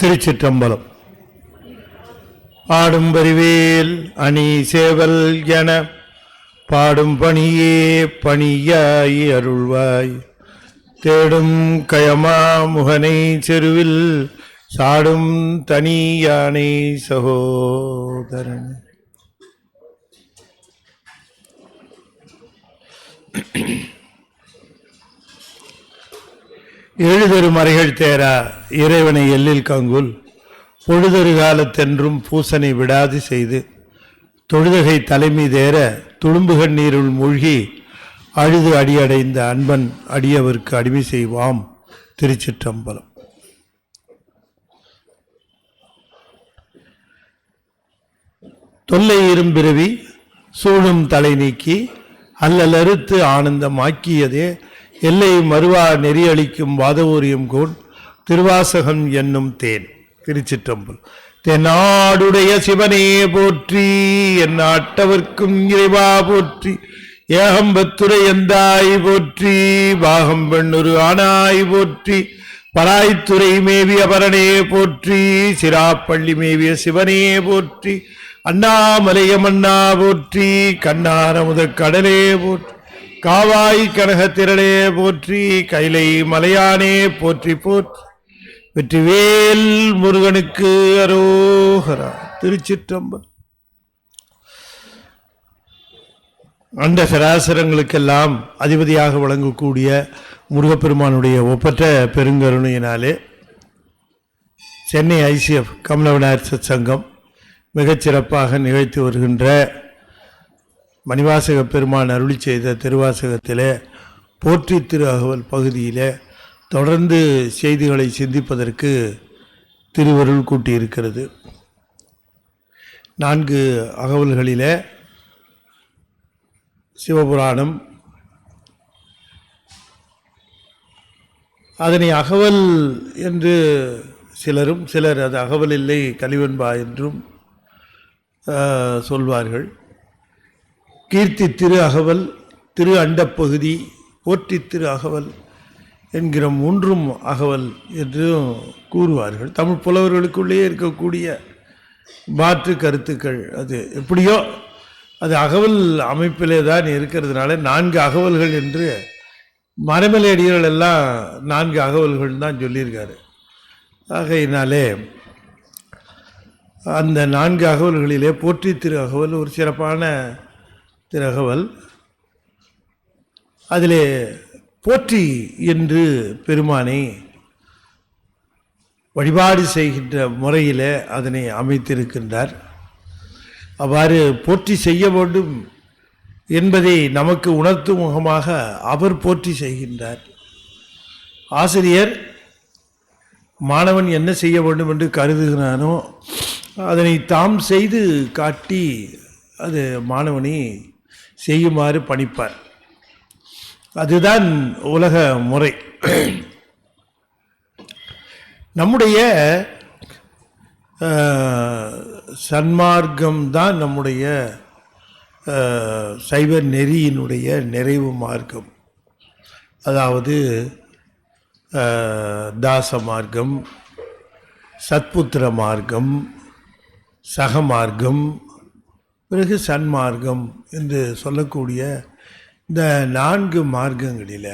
திருச்சிற்றம்பலம். ஆடும் பரிவேல் அணி சேவல் என பாடும் பணியே பணியாய் அருள்வாய். தேடும் கயமா முகனை செருவில் சாடும் தனி யானை சகோதரன். எழுதரு மறைகள் தேரா இறைவனை எல்லில் கங்குல் பொழுதொரு காலத்தென்றும் பூசனை விடாது செய்து தொழுதகை தலைமை தேர துளும்புகண் நீருள் மூழ்கி அழுது அடியடைந்த அன்பன் அடியவர்க்கு அடிமை செய்வாம். திருச்சிற்றம்பலம். தொல்லை இரும்பிறவி சூழும் தலை நீக்கி அல்லலறுத்து ஆனந்தமாக்கியதே எல்லை மறுவா நெறியளிக்கும் வாதவூரியம் கோன் திருவாசகம் என்னும் தேன். திருச்சிற்றம்பலம். தென்னாடுடைய சிவனே போற்றி, என் நாட்டவர்க்கும் இறைவா போற்றி, ஏகம்பத்துரை எந்தாய் போற்றி, பாகம் பெண்ணுரு ஆனாய் போற்றி, பராய்த்துறை மேவிய பரனே போற்றி, சிராப்பள்ளி மேவிய சிவனே போற்றி, அண்ணாமலைய மன்னா போற்றி, கண்ணாரமுத கடலே போற்றி, காவாய் கனகத்திரளே போற்றி, கைலை மலையானே போற்றி போற்றி, வெற்றிவேல் முருகனுக்கு அரோகரா. திருச்சிற்றம்பலம். அண்ட சராசரங்களுக்கெல்லாம் அதிபதியாக வழங்கக்கூடிய முருகப்பெருமானுடைய ஒப்பற்ற பெருங்கருணையினாலே சென்னை ஐசிஎஃப் கமலவிநாயகர் சத்சங்கம் மிகச்சிறப்பாக நிகழ்த்தி வருகின்ற மணிவாசக பெருமான் அருளி செய்த திருவாசகத்திலே போற்றி திரு அகவல் பகுதியிலே தொடர்ந்து செய்திகளை சிந்திப்பதற்கு திருவருள் கூட்டியிருக்கிறது. 4 அகவல்களிலே சிவபுராணம், அதனை அகவல் என்று சிலரும், சிலர் அது அகவல் இல்லை கலிவன்பா என்றும் சொல்வார்கள். கீர்த்தி திரு அகவல், திரு அண்டப்பகுதி, போற்றி திரு அகவல் என்கிற 3 அகவல் என்றும் கூறுவார்கள். தமிழ் புலவர்களுக்குள்ளே இருக்கக்கூடிய மாற்று கருத்துக்கள் அது எப்படியோ அது அகவல் அமைப்பிலே தான் இருக்கிறதுனால 4 அகவல்கள் என்று மறைமலை அடிகள் எல்லாம் 4 அகவல்கள் தான் சொல்லியிருக்காரு. ஆகையினாலே அந்த 4 அகவல்களிலே போற்றி திரு அகவல் ஒரு சிறப்பான திரு அகவல். அதிலே போற்றி என்று பெருமானை வழிபாடு செய்கின்ற முறையில் அதனை அமைத்திருக்கின்றார். அவ்வாறு போற்றி செய்ய வேண்டும் என்பதை நமக்கு உணர்த்தும் முகமாக அவர் போற்றி செய்கின்றார். ஆசிரியர் மாணவன் என்ன செய்ய வேண்டும் என்று கருதுகிறானோ அதனை தாம் செய்து காட்டி அது மாணவனை செய்யுமாறு பணிப்பார். அதுதான் உலக முறை. நம்முடைய சன்மார்க்கம்தான் நம்முடைய சைவ நெறியினுடைய நிறைவு மார்க்கம். அதாவது தாச மார்க்கம், சத்புத்திர மார்க்கம், சகமார்க்கம், பிறகு சன்மார்க்கம் என்று சொல்லக்கூடிய இந்த 4 மார்க்கங்களில்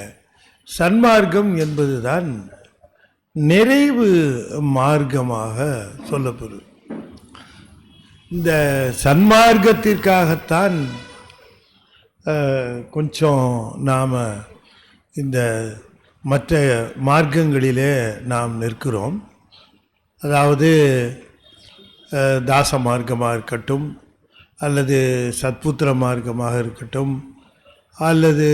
சன்மார்க்கம் என்பதுதான் நிறைவு மார்க்கமாக சொல்லப்படுது. இந்த சன்மார்க்கத்திற்காகத்தான் கொஞ்சம் நாம் இந்த மற்ற மார்க்கங்களிலே நாம் நிற்கிறோம். அதாவது தாச மார்க்கமாக இருக்கட்டும், அல்லது சத்புத்திர மார்க்கமாக இருக்கட்டும், அல்லது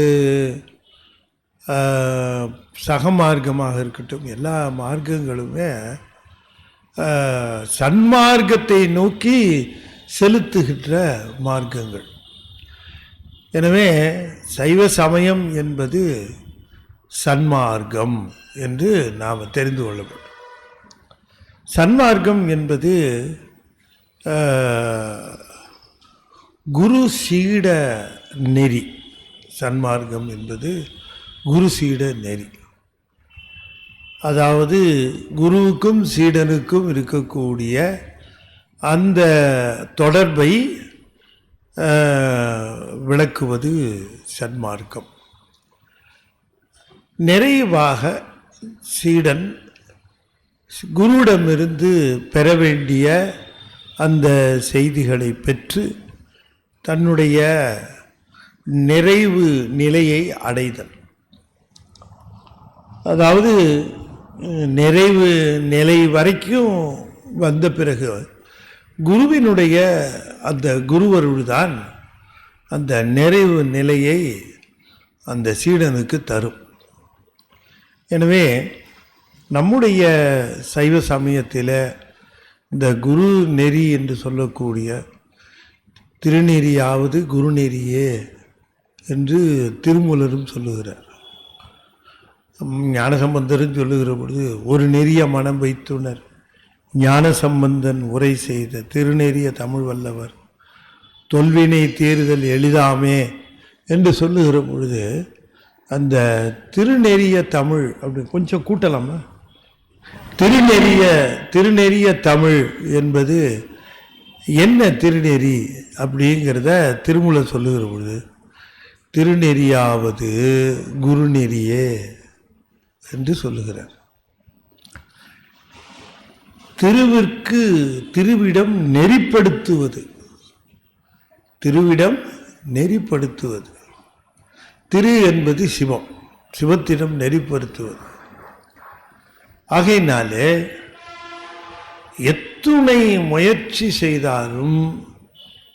சகமார்க்கமாக இருக்கட்டும், எல்லா மார்க்கங்களுமே சன்மார்க்கத்தை நோக்கி செலுத்துகின்ற மார்க்கங்கள். எனவே சைவ சமயம் என்பது சன்மார்க்கம் என்று நாம் தெரிந்து கொள்ள வேண்டும். சன்மார்க்கம் என்பது குரு சீட நெறி. சன்மார்க்கம் என்பது குரு சீட நெறி. அதாவது குருவுக்கும் சீடனுக்கும் இருக்கக்கூடிய அந்த தொடர்பை விளக்குவது சன்மார்க்கம். நிறைவாக சீடன் குருவிடமிருந்து பெற வேண்டிய அந்த செய்திகளை பெற்று தன்னுடைய நிறைவு நிலையை அடைதல். அதாவது நிறைவு நிலை வரைக்கும் வந்த பிறகு குருவினுடைய அந்த குருவருள்தான் அந்த நிறைவு நிலையை அந்த சீடனுக்கு தரும். எனவே நம்முடைய சைவ சமயத்தில் இந்த குரு நெறி என்று சொல்லக்கூடிய திருநெறியாவது குருநெறியே என்று திருமூலரும் சொல்லுகிறார். ஞானசம்பந்தரும் சொல்லுகிற பொழுது ஒரு நெறிய மனம் வைத்துணர் ஞானசம்பந்தன் உரை செய்த திருநெறிய தமிழ் வல்லவர் தொல்வினை தீர்தல் எளிதாமே என்று சொல்லுகிற பொழுது அந்த திருநெறிய தமிழ் அப்படி கொஞ்சம் கூட்டலாமா? திருநெறிய தமிழ் என்பது என்ன திருநெறி அப்படிங்கிறத திருமூலர் சொல்லுகிற பொழுது திருநெறியாவது குருநெறியே என்று சொல்லுகிறார். திருவிடம் நெறிப்படுத்துவது, திருவிடம் நெறிப்படுத்துவது. திரு என்பது சிவம், சிவத்திடம் நெறிப்படுத்துவது. ஆகையினாலே எத்துணை முயற்சி செய்தாலும்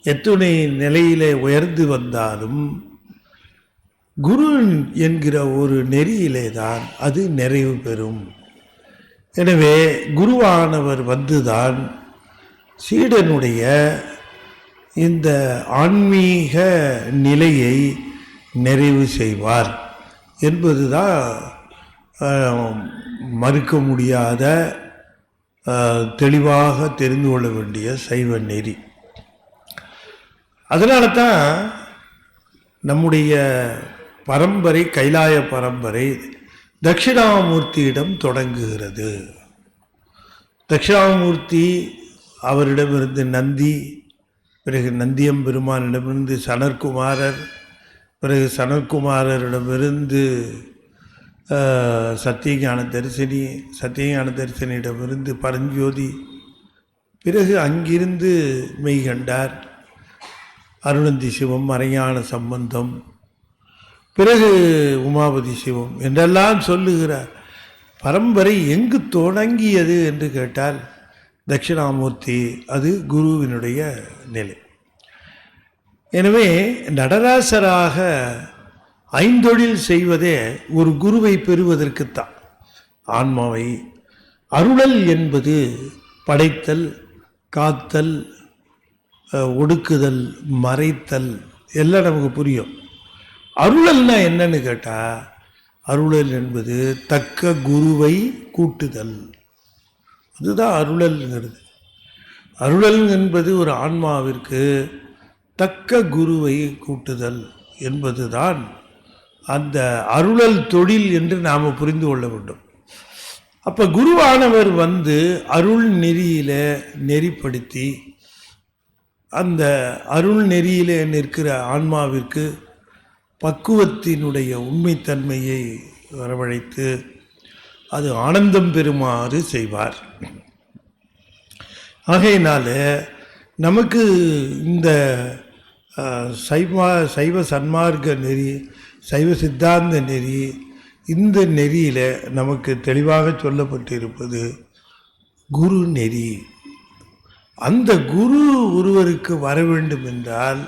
எத்துணை நிலையிலே உயர்ந்து வந்தாலும் குரு என்கிற ஒரு நெறியிலே தான் அது நிறைவு பெறும். எனவே குருவானவர் வந்துதான் சீடனுடைய இந்த ஆன்மீக நிலையை நிறைவு செய்வார் என்பதுதான் மறுக்க முடியாத தெளிவாக தெரிந்து கொள்ள வேண்டிய சைவ நெறி. அதனால தான் நம்முடைய பரம்பரை கைலாய பரம்பரை தட்சிணாமூர்த்தியிடம் தொடங்குகிறது. தட்சிணாமூர்த்தி அவரிடமிருந்து நந்தி, பிறகு நந்தியம்பெருமானிடமிருந்து சனற்குமாரர், பிறகு சனற்குமாரரிடமிருந்து சத்தியஞான தரிசனி, சத்தியஞான தரிசனியிடமிருந்து பரஞ்சோதி, பிறகு அங்கிருந்து மெய்கண்டார், அருணந்தி சிவம், மறைஞான சம்பந்தம், பிறகு உமாபதி சிவம் என்றெல்லாம் சொல்லுகிறார். பரம்பரை எங்கு தொடங்கியது என்று கேட்டால் தட்சிணாமூர்த்தி, அது குருவினுடைய நிலை. எனவே நடராசராக ஐந்தொழில் செய்வதே ஒரு குருவை பெறுவதற்குத்தான். ஆன்மாவை அருளல் என்பது படைத்தல், காத்தல், ஒடுக்குதல், மறைத்தல் எல்லாம் நமக்கு புரியும். அருளல்னா என்னன்னு கேட்டால், அருளல் என்பது தக்க குருவை கூட்டுதல். அதுதான் அருளல்ங்கிறது. அருளல் என்பது ஒரு ஆன்மாவிற்கு தக்க குருவை கூட்டுதல் என்பதுதான் அந்த அருளல் தொழில் என்று நாம் புரிந்து கொள்ள வேண்டும். அப்போ குருவானவர் வந்து அருள் நெறியில நெறிப்படுத்தி அந்த அருள் நெறியில நிற்கிற ஆன்மாவிற்கு பக்குவத்தினுடைய உண்மைத்தன்மையை வரவழைத்து அது ஆனந்தம் பெறுமாறு செய்வார். ஆகையினால நமக்கு இந்த சைவ சன்மார்க்க நெறி, சைவ சித்தாந்த நெறி, இந்த நெறியில் நமக்கு தெளிவாக சொல்லப்பட்டிருப்பது குரு நெறி. அந்த குரு ஒருவருக்கு வர வேண்டும் என்றால்,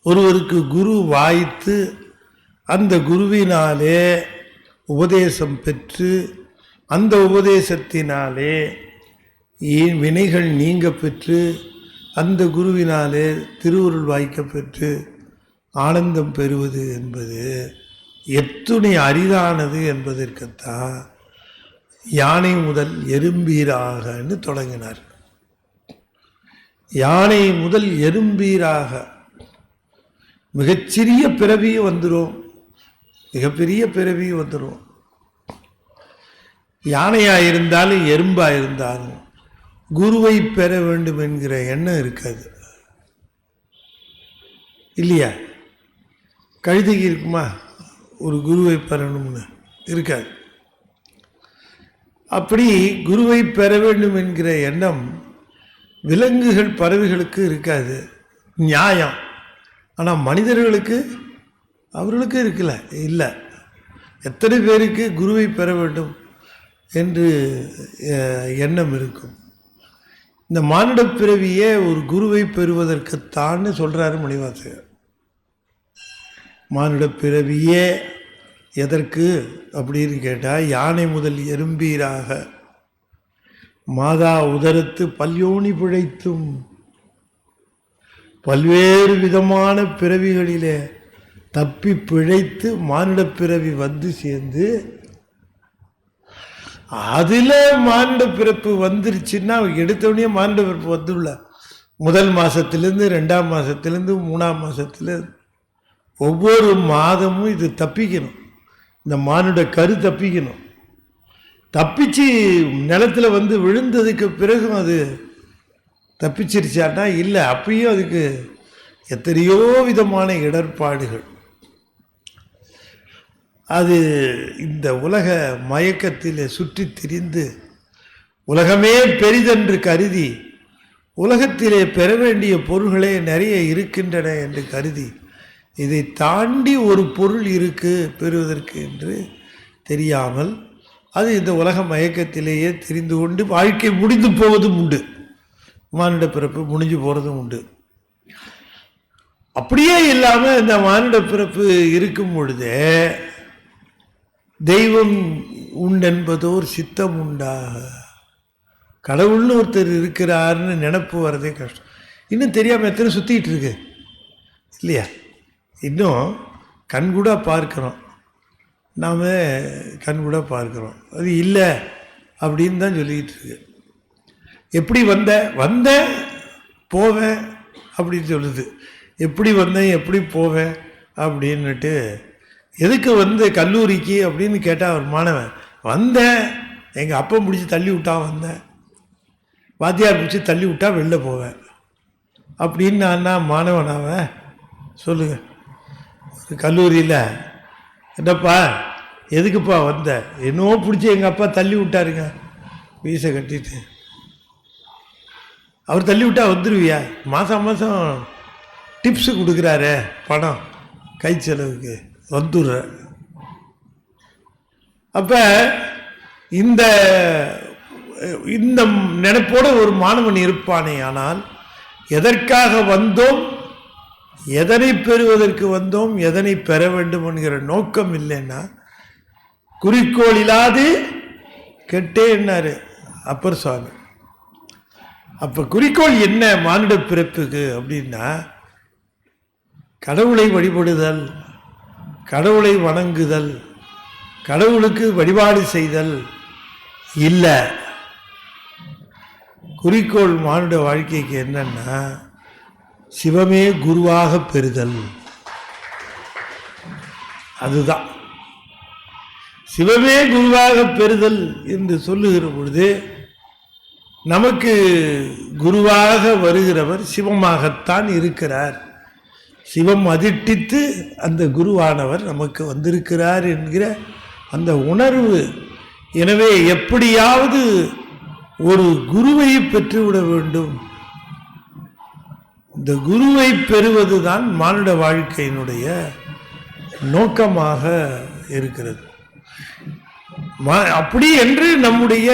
ஒருவருக்கு குரு வாய்த்து அந்த குருவினாலே உபதேசம் பெற்று அந்த உபதேசத்தினாலே வினைகள் நீங்க பெற்று அந்த குருவினாலே திருவுருள் வாய்க்க பெற்று ஆனந்தம் பெறுவது என்பது எத்துணை அரிதானது என்பதற்குத்தான் யானை முதல் எறும்பீராகன்னு தொடங்கினார். யானை முதல் எறும்பீராக மிகச்சிறிய பிறவியும் வந்துடும், மிகப்பெரிய பிறவியும் வந்துடும். யானையாக இருந்தாலும் எறும்பாக இருந்தாலும் குருவை பெற வேண்டும் என்கிற எண்ணம் இருக்காது இல்லையா? கழுதைக்கு இருக்குமா ஒரு குருவை பெறணும்னு? இருக்காது. அப்படி குருவை பெற வேண்டும் என்கிற எண்ணம் விலங்குகள் பறவைகளுக்கு இருக்காது, நியாயம். ஆனால் மனிதர்களுக்கு அவர்களுக்கு இருக்கல இல்லை. எத்தனை பேருக்கு குருவை பெற வேண்டும் என்று எண்ணம் இருக்கும்? இந்த மானுட பிறவியே ஒரு குருவை பெறுவதற்குத்தான் சொல்கிறாரு மணிவாசகர். மானுட பிறவியே எதற்கு அப்படின்னு கேட்டால், யானை முதல் எறும்பீராக மாதா உதரத்து பல்யோனி பிழைத்தும் பல்வேறு விதமான பிறவிகளிலே தப்பி பிழைத்து மானுட பிறவி வந்து சேர்ந்து, அதில் மானுட பிறப்பு வந்துருச்சுன்னா எடுத்தவொடனே மானுட பிறப்பு வந்துள்ள முதல் மாதத்துலேருந்து 2ஆம் மாதத்துலேருந்து 3ஆம் மாதத்தில் ஒவ்வொரு மாதமும் இது தப்பிக்கணும். இந்த மானுட கரு தப்பிக்கணும். தப்பிச்சு நிலத்தில் வந்து விழுந்ததுக்கு பிறகும் அது தப்பிச்சிருச்சான்னா இல்லை, அப்பயும் அதுக்கு எத்தனையோ விதமான இடர்பாடுகள். அது இந்த உலக மயக்கத்தில் சுற்றி திரிந்து உலகமே பெரிதென்று கருதி உலகத்திலே பெற வேண்டிய பொருள்களே நிறைய இருக்கின்றன என்று கருதி இதை தாண்டி ஒரு பொருள் இருக்கு பெறுவதற்கு என்று தெரியாமல் அது இந்த உலக மயக்கத்திலேயே தெரிந்து கொண்டு வாழ்க்கை முடிந்து போவதும் உண்டு, மானுட பிறப்பு முடிஞ்சு போகிறதும் உண்டு. அப்படியே இல்லாமல் இந்த மானுட பிறப்பு இருக்கும் பொழுதே தெய்வம் உண்டென்பதோர் சித்தம் உண்டாக, கடவுள்னு ஒருத்தர் இருக்கிறாருன்னு நினப்பு வர்றதே கஷ்டம். இன்னும் தெரியாமல் எத்தனை சுற்றிக்கிட்டு இருக்கு இல்லையா? இன்னும் கண்கூட பார்க்குறோம், நாம் கண்கூட பார்க்குறோம், அது இல்லை அப்படின்னு தான் சொல்லிக்கிட்டு இருக்கு. எப்படி வந்தேன் போவேன் அப்படின்னு சொல்லுது. எப்படி வந்தேன் எப்படி போவேன் அப்படின்னுட்டு. எதுக்கு வந்து கல்லூரிக்கு அப்படின்னு கேட்டால் ஒரு மாணவன், வந்தேன் எங்கள் அப்பா பிடிச்சி தள்ளி விட்டா வந்தேன், வாத்தியார் பிடிச்சி தள்ளி விட்டா வெளில போவேன் அப்படின்னு நான் மாணவனாவன் சொல்லுங்கள். கல்லூரியில் என்னப்பா எதுக்குப்பா வந்த? என்னவோ பிடிச்சி எங்கள் அப்பா தள்ளி விட்டாருங்க, வீசை கட்டிட்டு. அவர் தள்ளி விட்டா வந்துடுவியா? மாதம் மாதம் டிப்ஸு கொடுக்குறாரு, பணம் கை செலவுக்கு வந்துடுற. அப்போ இந்த இந்த நினைப்போட ஒரு மாணவன் இருப்பானே, ஆனால் எதற்காக வந்தோம், எதனை பெறுவதற்கு வந்தோம், எதனை பெற வேண்டும் என்கிற நோக்கம் இல்லைன்னா குறிக்கோள் இல்லாது கெட்டே என்னாரு அப்பர் சுவாமி. அப்போ குறிக்கோள் என்ன மானுட பிறப்புக்கு அப்படின்னா, கடவுளை வழிபடுதல், கடவுளை வணங்குதல், கடவுளுக்கு வழிபாடு செய்தல் இல்லை. குறிக்கோள் மானுட வாழ்க்கைக்கு என்னன்னா சிவமே குருவாக பெறுதல். அதுதான் சிவமே குருவாக பெறுதல் என்று சொல்லுகிற பொழுது நமக்கு குருவாக வருகிறவர் சிவமாகத்தான் இருக்கிறார். சிவம் அதிட்டித்து அந்த குருவானவர் நமக்கு வந்திருக்கிறார் என்கிற அந்த உணர்வு. எனவே எப்படியாவது ஒரு குருவை பெற்றுவிட வேண்டும். இந்த குருவை பெறுவதுதான் மானுட வாழ்க்கையினுடைய நோக்கமாக இருக்கிறது. அப்படி என்று நம்முடைய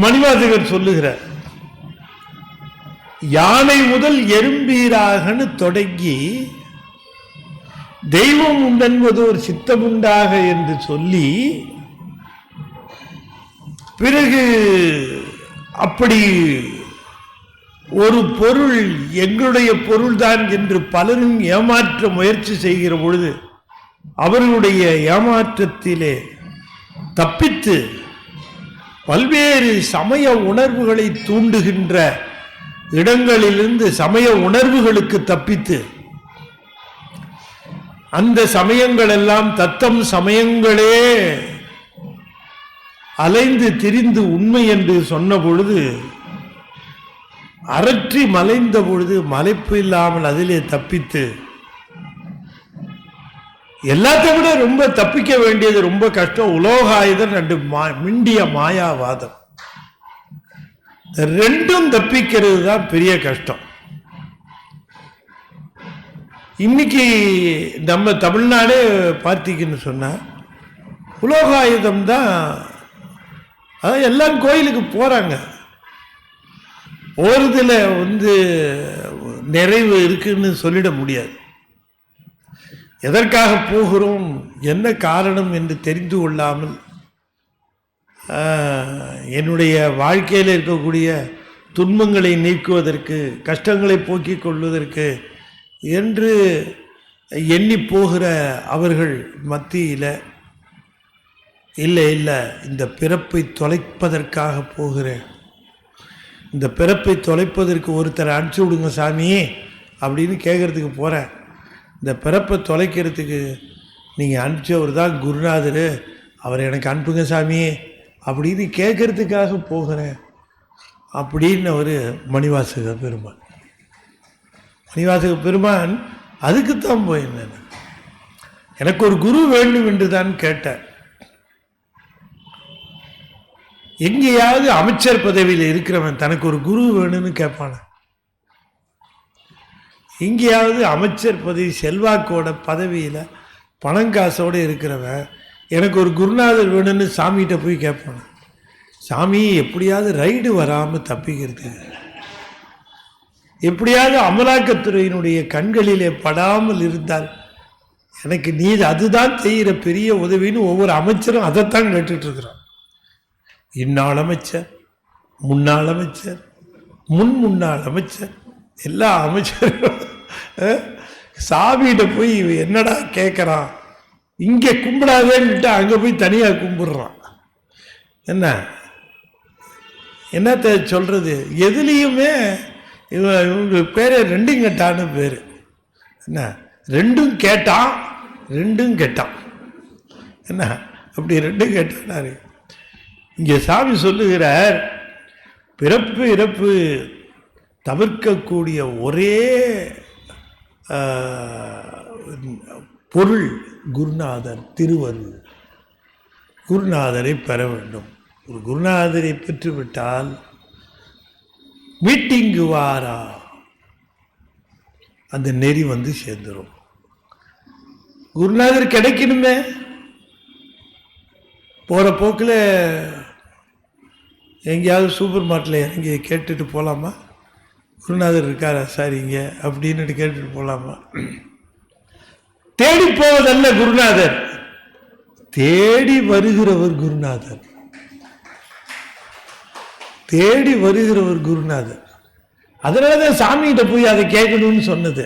மணிவாசகர் சொல்லுகிறார். யானை முதல் எறும்பீராகனு தொடங்கி தெய்வம் உண்டென்பது ஒரு சித்தமுண்டாக என்று சொல்லி, பிறகு அப்படி ஒரு பொருள் எங்களுடைய பொருள்தான் என்று பலரும் ஏமாற்ற முயற்சி செய்கிற பொழுது அவர்களுடைய ஏமாற்றத்திலே தப்பித்து பல்வேறு சமய உணர்வுகளை தூண்டுகின்ற இடங்களிலிருந்து சமய உணர்வுகளுக்கு தப்பித்து, அந்த சமயங்கள் எல்லாம் தத்தம் சமயங்களே அலைந்து திரிந்து உண்மை என்று சொன்ன பொழுது, அரற்றி மலைந்த பொழுது மலைப்பு இல்லாமல் அதிலே தப்பித்து, எல்லாத்தை விட ரொம்ப தப்பிக்க வேண்டியது ரொம்ப கஷ்டம். உலோகாயுதம் ரெண்டு மிண்டிய மாயாவாதம், ரெண்டும் தப்பிக்கிறது தான் பெரிய கஷ்டம். இன்னைக்கு நம்ம தமிழ்நாடே பார்த்தீங்கன்னு சொன்னா உலோகாயுதம் தான். அதான் எல்லாம் கோயிலுக்கு போறாங்க, போறதுல நிறைவு இருக்குன்னு சொல்லிட முடியாது. எதற்காக போகிறோம், என்ன காரணம் என்று தெரிந்து கொள்ளாமல் என்னுடைய வாழ்க்கையில் இருக்கக்கூடிய துன்பங்களை நீக்குவதற்கு, கஷ்டங்களை போக்கிக் கொள்வதற்கு என்று எண்ணி போகிற அவர்கள் மத்தியில் இல்லை இல்லை, இந்த பிறப்பை தொலைப்பதற்காக போகிறேன், இந்த பிறப்பை தொலைப்பதற்கு ஒருத்தரை அனுப்பிச்சி விடுங்க சாமி அப்படின்னு கேட்குறதுக்கு போகிறேன். இந்த பிறப்பை தொலைக்கிறதுக்கு நீங்கள் அனுப்பிச்சவர் தான் குருநாதர், அவர் எனக்கு அனுப்புங்க சாமி அப்படின்னு கேட்குறதுக்காக போகிறேன் அப்படின்னு ஒரு மணிவாசக பெருமான். மணிவாசக பெருமான் அதுக்குத்தான் போயிருந்தேன். எனக்கு ஒரு குரு வேண்டும் என்று தான் கேட்டேன். எங்கேயாவது அமைச்சர் பதவியில் இருக்கிறவன் தனக்கு ஒரு குரு வேணும்னு கேட்பான? எங்கேயாவது அமைச்சர் பதவி, செல்வாக்கோட பதவியில் பணங்காசோடு இருக்கிறவன் எனக்கு ஒரு குருநாதர் வேணும்னு சாமிகிட்ட போய் கேட்பான? சாமி எப்படியாவது ரைடு வராமல் தப்பிக்கிறது, எப்படியாவது அமலாக்கத்துறையினுடைய கண்களிலே படாமல் இருந்தால் எனக்கு நீ அதுதான் செய்கிற பெரிய உதவின்னு ஒவ்வொரு அமைச்சரும் அதைத்தான் கேட்டுட்டு இருக்கிறான். இந்நாள் அமைச்சர், முன்னாள் அமைச்சர், முன்னாள் அமைச்சர், எல்லா அமைச்சரும் சாமிகிட்ட போய் என்னடா கேட்குறான், இங்கே கும்பிடாதேன்னுட்டு அங்கே போய் தனியாக கும்பிடுறான். என்னத்தை சொல்கிறது, எதுலேயுமே இவங்க பேர் ரெண்டும் கெட்டான்னு பேர். ரெண்டும் கேட்டான் ரெண்டும் கெட்டான். அப்படி ரெண்டும் கேட்டாரு. இங்கே சாமி சொல்லுகிறார், பிறப்பு இறப்பு தவிர்க்கக்கூடிய ஒரே பொருள் குருநாதர் திருவருள். குருநாதரை பெற வேண்டும். ஒரு குருநாதரை பெற்றுவிட்டால் மீட்டிங்கு வாரா அந்த நெறி சேர்ந்துடும். குருநாதர் கிடைக்கணுமே. போகிற போக்கில் எங்கேயாவது சூப்பர் மார்க்கெட்டில் இறங்கி கேட்டுட்டு போகலாமா, குருநாதர் இருக்காரா சார் இங்கே அப்படின்னு கேட்டுட்டு போகலாமா? தேடி போவதல்ல குருநாதர், தேடி வருகிறவர் குருநாதர். தேடி வருகிறவர் குருநாதர். அதனால தான் சாமிகிட்ட போய் அதை கேட்கணும்னு சொன்னது.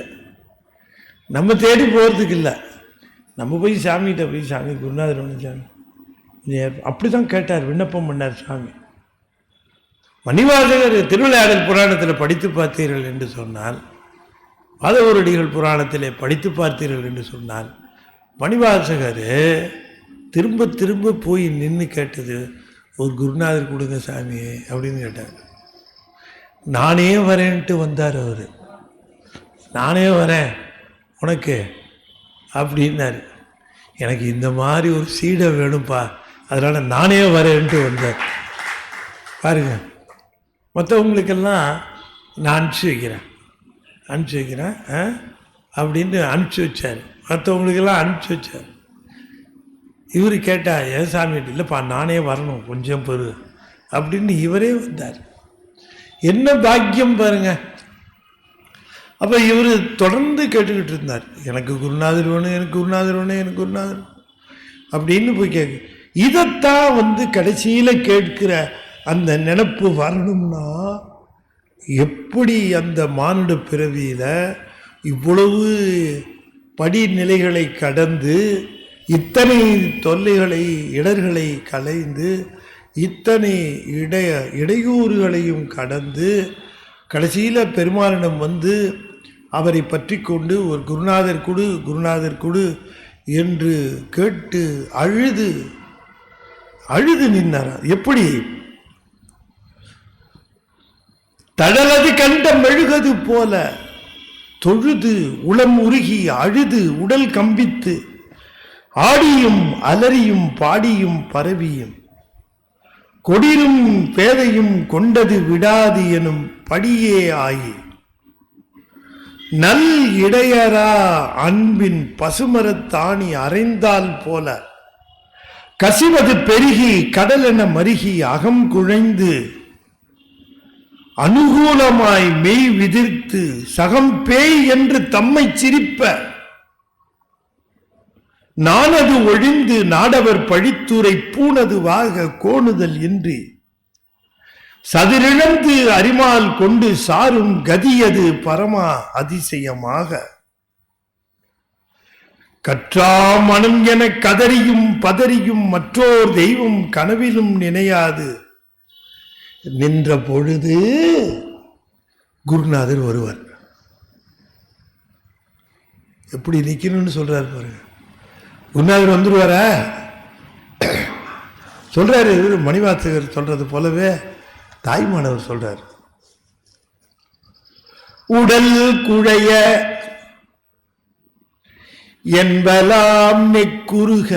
நம்ம தேடி போகிறதுக்கு இல்லை, நம்ம போய் சாமிகிட்ட போய் சாமி குருநாதர் ஒன்று சாமி அப்படி தான் கேட்டார், விண்ணப்பம் பண்ணார் சாமி. மணிவாசகர் திருவிளையாடல் புராணத்தில் படித்து பார்த்தீர்கள் என்று சொன்னால், வாதவூரடிகள் புராணத்திலே படித்து பார்த்தீர்கள் என்று சொன்னால், மணிவாசகர் திரும்ப திரும்ப போய் நின்று கேட்டது, ஒரு குருநாதர் கொடுங்க சாமி அப்படின்னு கேட்டார். நானே வரேன்ட்டு வந்தார் அவர். நானே வரேன் உனக்கு அப்படின்னாரு. எனக்கு இந்த மாதிரி ஒரு சீடை வேணும்ப்பா, அதனால் நானே வரேன்ட்டு வந்தார். பாருங்க, மற்றவங்களுக்கெல்லாம் நான் அனுப்பிச்சி வைக்கிறேன் அப்படின்னு அனுப்பிச்சி வச்சார். மற்றவங்களுக்கெல்லாம் அனுப்பிச்சி வச்சார். இவர் கேட்டா, ஏன் சாமி இல்லைப்பா நானே வரணும் கொஞ்சம் பெரு அப்படின்னு இவரே வந்தார். என்ன பாக்கியம் பாருங்க. அப்போ இவர் தொடர்ந்து கேட்டுக்கிட்டு இருந்தார், எனக்கு குருநாதர் வேணும், எனக்கு குருநாதர் வேணும், எனக்கு குருநாதர் அப்படின்னு போய் கேட்கு. இதைத்தான் கடைசியில் கேட்கிற அந்த நினப்பு வரணும்னா, எப்படி அந்த மானுட பிறவியில் இவ்வளவு படிநிலைகளை கடந்து, இத்தனை தொல்லைகளை இடர்களை களைந்து, இத்தனை இடையூறுகளையும் கடந்து கடைசியில் பெருமானிடம் அவரை பற்றி கொண்டு ஒரு குருநாதர் கொடு என்று கேட்டு அழுது அழுது நின்னாரா? எப்படி? தழலது கண்ட மெழுகது போல தொழுது உளம் உருகி அழுது உடல் கம்பித்து ஆடியும் அலறியும் பாடியும் பரவியும் கொடிரும் பேதையும் கொண்டது விடாது எனும் படியே ஆயி நல் இடையரா அன்பின் பசுமரத்தாணி அறைந்தால் போல கசிவது பெருகி கடலென மருகி அகம் குழைந்து அனுகூலமாய் மெய் விதிர்த்து சகம் பேய் என்று தம்மை சிரிப்ப நானது ஒழிந்து நாடவர் பழித்துரை பூணதுவாக கோணுதல் இன்றி சதிரிழந்து அரிமால் கொண்டு சாரும் கதியது பரமா அதிசயமாக கற்றா மனம் என கதறியும் பதறியும் மற்றோர் தெய்வம் கனவிலும் நினையாது நின்ற பொழுது குருநாதர் வருவார். எப்படி நிக்கணும்னு சொல்றாரு பாருங்க. குருநாதர் வந்துருவாரா? சொல்றாரு. மணிவாசகர் சொல்றது போலவே தாய்மானவர் சொல்றார். உடல் குழைய என்பலாம் நெக்குருக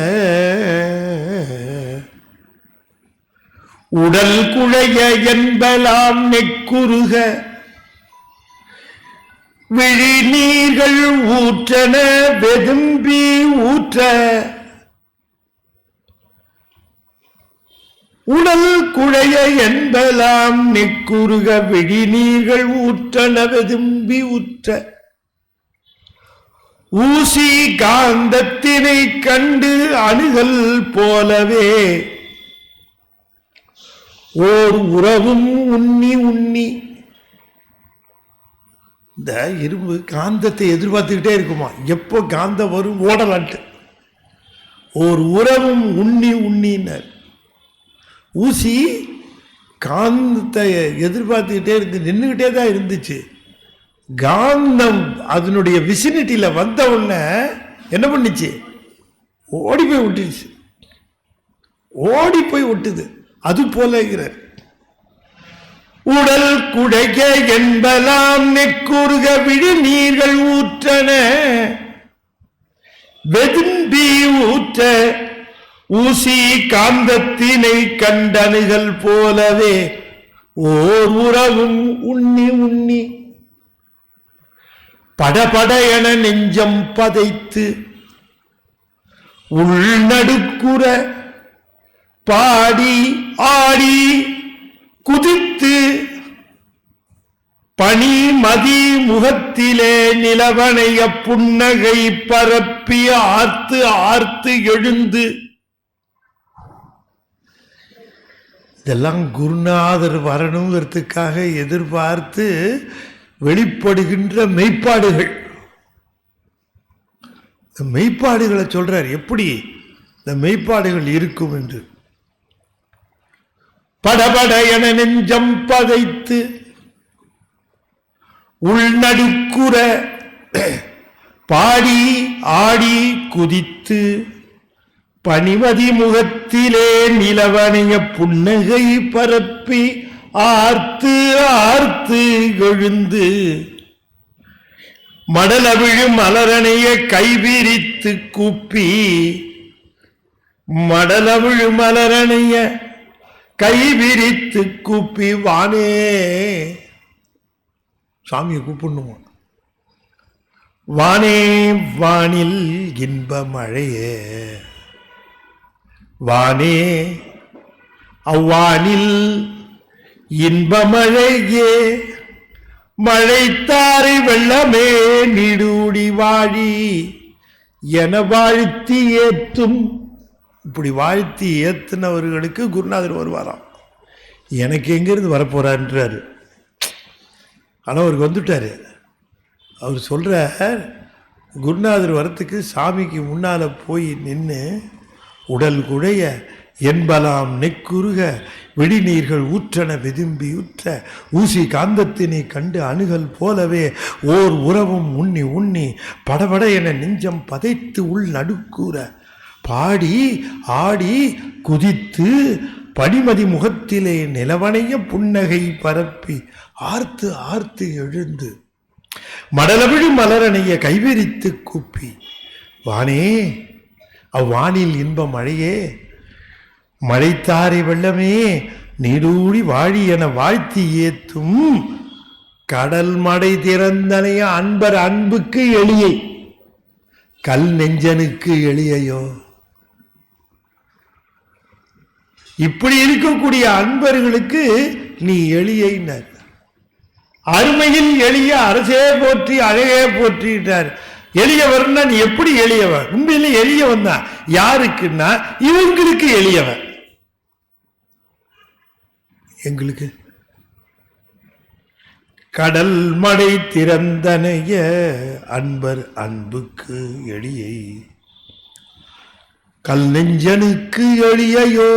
உடல் குழைய என்பலாம் நெக்குருக விழி நீர்கள் ஊற்றன வெதும்பி ஊற்ற உடல் குழைய என்பலாம் நெக்குருக விழி நீர்கள் ஊற்றன வெதும்பி ஊற்ற ஊசி காந்தத்தினை கண்டு அணுகல் போலவே ஓர் உறவும் உண்ணி உண்ணி. இந்த இரும்பு காந்தத்தை எதிர்பார்த்துக்கிட்டே இருக்குமா, எப்போ காந்தம் வரும் ஓடலான்ட்டு. ஓர் உறவும் உண்ணி உண்ணினர். ஊசி காந்தத்தை எதிர்பார்த்துக்கிட்டே இருந்து நின்றுகிட்டே தான் இருந்துச்சு. காந்தம் அதனுடைய விசினிட்டியில வந்த உடனே என்ன பண்ணிச்சு? ஓடி போய் விட்டுச்சு. ஓடி போய் விட்டுது. அது போலங்கிறார். உடல் குடைக்க என்பலாம் நெக்குருக விழி நீர்கள் ஊற்றன வெதும்பி ஊற்ற ஊசி காந்தத்தினை கண்டணுகள் போலவே ஓர் உறவும் உண்ணி உண்ணி படபட என நெஞ்சம் பதைத்து உள்நடுக்குற பாடி ஆடி குதித்து பனி மதி முகத்திலே நிலவனைய புன்னகை பரப்பி ஆர்த்து ஆர்த்து எழுந்து. இதெல்லாம் குருநாதர் வரணுங்கிறதுக்காக எதிர்பார்த்து வெளிப்படுகின்ற மெய்ப்பாடுகள். மெய்ப்பாடுகளை சொல்றார். எப்படி இந்த மெய்ப்பாடுகள் இருக்கும் என்று. படபட என நெஞ்சம் பதைத்து உள்நடுக்குற பாடி ஆடி குதித்து பனிமதி முகத்திலே நிலவனைய புன்னகை பரப்பி ஆர்த்து ஆர்த்து எழுந்து மடலவிழு மலரணைய கைவிரித்து கூப்பி மடலவிழு மலரணைய கைவிரித்து கூப்பி வானே. சாமியை கூப்பிடணுமா? வானே வானில் இன்ப மழையே வானே அவ்வானில் இன்பமழையே மழைத்தாரை வெள்ளமே நீடூடி வாழி என வாழ்த்தி ஏத்தும். இப்படி வாழ்த்தி ஏத்துனவர்களுக்கு குருநாதர் வருவாராம். எனக்கு எங்கிருந்து வரப்போறான்றாரு. ஆனால் அவருக்கு வந்துட்டாரு. அவர் சொல்கிறார், குருநாதர் வரத்துக்கு சாமிக்கு முன்னால் போய் நின்று உடல் குழைய என்பலாம் நெக்குருக வெடிநீர்கள் ஊற்றன வெதும்பி ஊற்ற ஊசி காந்தத்தினை கண்டு அணுகல் போலவே ஓர் உறவும் உண்ணி உண்ணி படபட என நெஞ்சம் பதைத்து உள் நடுக்கூற பாடி ஆடி குதித்து படிமதி முகத்திலே நிலவணைய புன்னகை பரப்பி ஆர்த்து ஆர்த்து எழுந்து மடலவிழி மலரணைய கைவிரித்து கூப்பி வானே அவ்வானில் இன்ப மழையே மழைத்தாரை வெள்ளமே நீடூழி வாழி என வாழ்த்தி ஏத்தும் கடல் மடை திறந்தனைய அன்பர் அன்புக்கு எளியை கல் நெஞ்சனுக்கு எளியையோ. இப்படி இருக்கக்கூடிய அன்பர்களுக்கு நீ எளியைனர். அருமையில் எளிய அரசே போற்றி அழகே போற்றிட்டார். எளியவர்னா நீ எப்படி எளியவன்? உண்மையில எளியவன் தான். யாருக்குன்னா இவங்களுக்கு எளியவன். எங்களுக்கு கடல் மடை திறந்தனைய அன்பர் அன்புக்கு எளியை கல் நெஞ்சனுக்கு எளியையோ.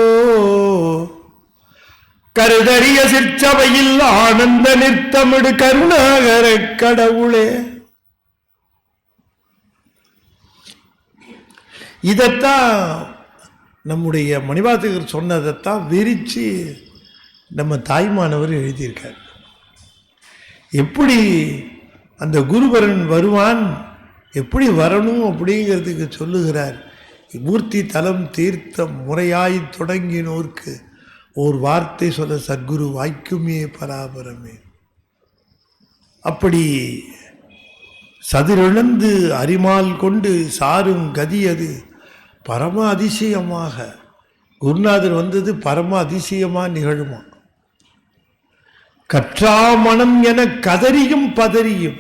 கருதறிய சிற்சபையில் ஆனந்த நிறுத்தமிடு கருணாகர கடவுளே. இதத்தான் நம்முடைய மணிவாசகர் சொன்னதைத்தான் விரிச்சு நம்ம தாய்மானவர் எழுதியிருக்கார். எப்படி அந்த குருபரன் வருவான், எப்படி வரணும் அப்படிங்கிறதுக்கு சொல்லுகிறார். மூர்த்தி தலம் தீர்த்தம் முறையாய் தொடங்கினோர்க்கு ஒரு வார்த்தை சொல்ல சத்குரு வாய்க்குமே பராபரமே. அப்படி சதுரிழந்து அரிமால் கொண்டு சாரும் கதி அது பரம அதிசயமாக குருநாதர் வந்தது பரம அதிசயமாக நிகழுமா. கற்றாமணம் என கதறியும் பதறியும்,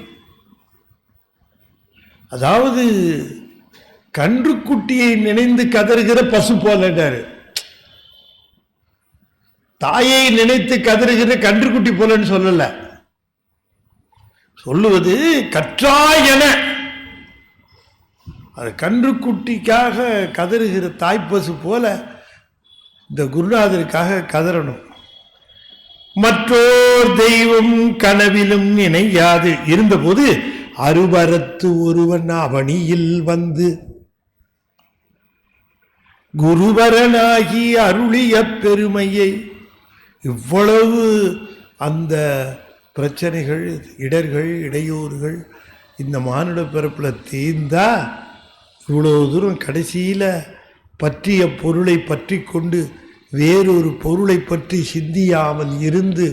அதாவது கன்றுக்குட்டியை நினைந்து கதறுகிற பசு போலன்றாரு. தாயை நினைத்து கதறுகிற கன்றுக்குட்டி போலன்னு சொல்லல, சொல்லுவது கற்றாயன. அது கன்றுக்குட்டிக்காக கதறுகிற தாய்ப்பசு போல இந்த குருநாதருக்காக கதறணும். மற்றோர் தெய்வம் கனவிலும் நினையாது இருந்தபோது அருபரத்து ஒருவன் அவனியில் வந்து குருவரனாகி அருளிய பெருமையை. இவ்வளவு அந்த பிரச்சனைகள், இடர்கள், இடையூறுகள் இந்த மானுட பிறப்பில் தீர்ந்தா இவ்வளவு தூரம் கடைசியில் பற்றிய பொருளை பற்றி கொண்டு வேறொரு பொருளை பற்றி சிந்தியாமல் இருந்து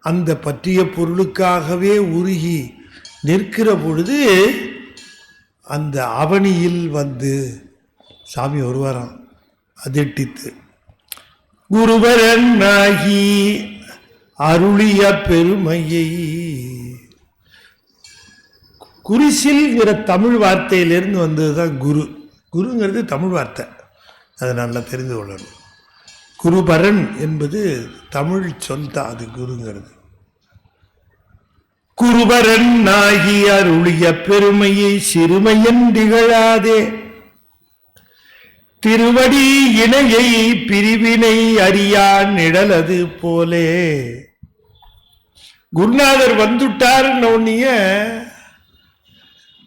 அந்த பற்றிய பொருளுக்காகவே உருகி நிற்கிற பொழுது அந்த அவனியில் வந்து சாமி வருவாராம் அதிட்டித்து. குருவரனாகி அருளிய பெருமையை. குரிசில்ங்கிற தமிழ் வார்த்தையிலிருந்து வந்தது தான் குரு. குருங்கிறது தமிழ் வார்த்தை, அதை நல்லா தெரிந்து கொள்ளணும். குருபரன் என்பது தமிழ் சொல் தான், அது குருங்கிறது. குருபரன் ஆகி அருளிய பெருமையை சிறுமையன் திகழாதே திருவடி இணையை பிரிவினை அறியான் நிழலது போலே. குருநாதர் வந்துட்டாருன்னு ஒன்னிய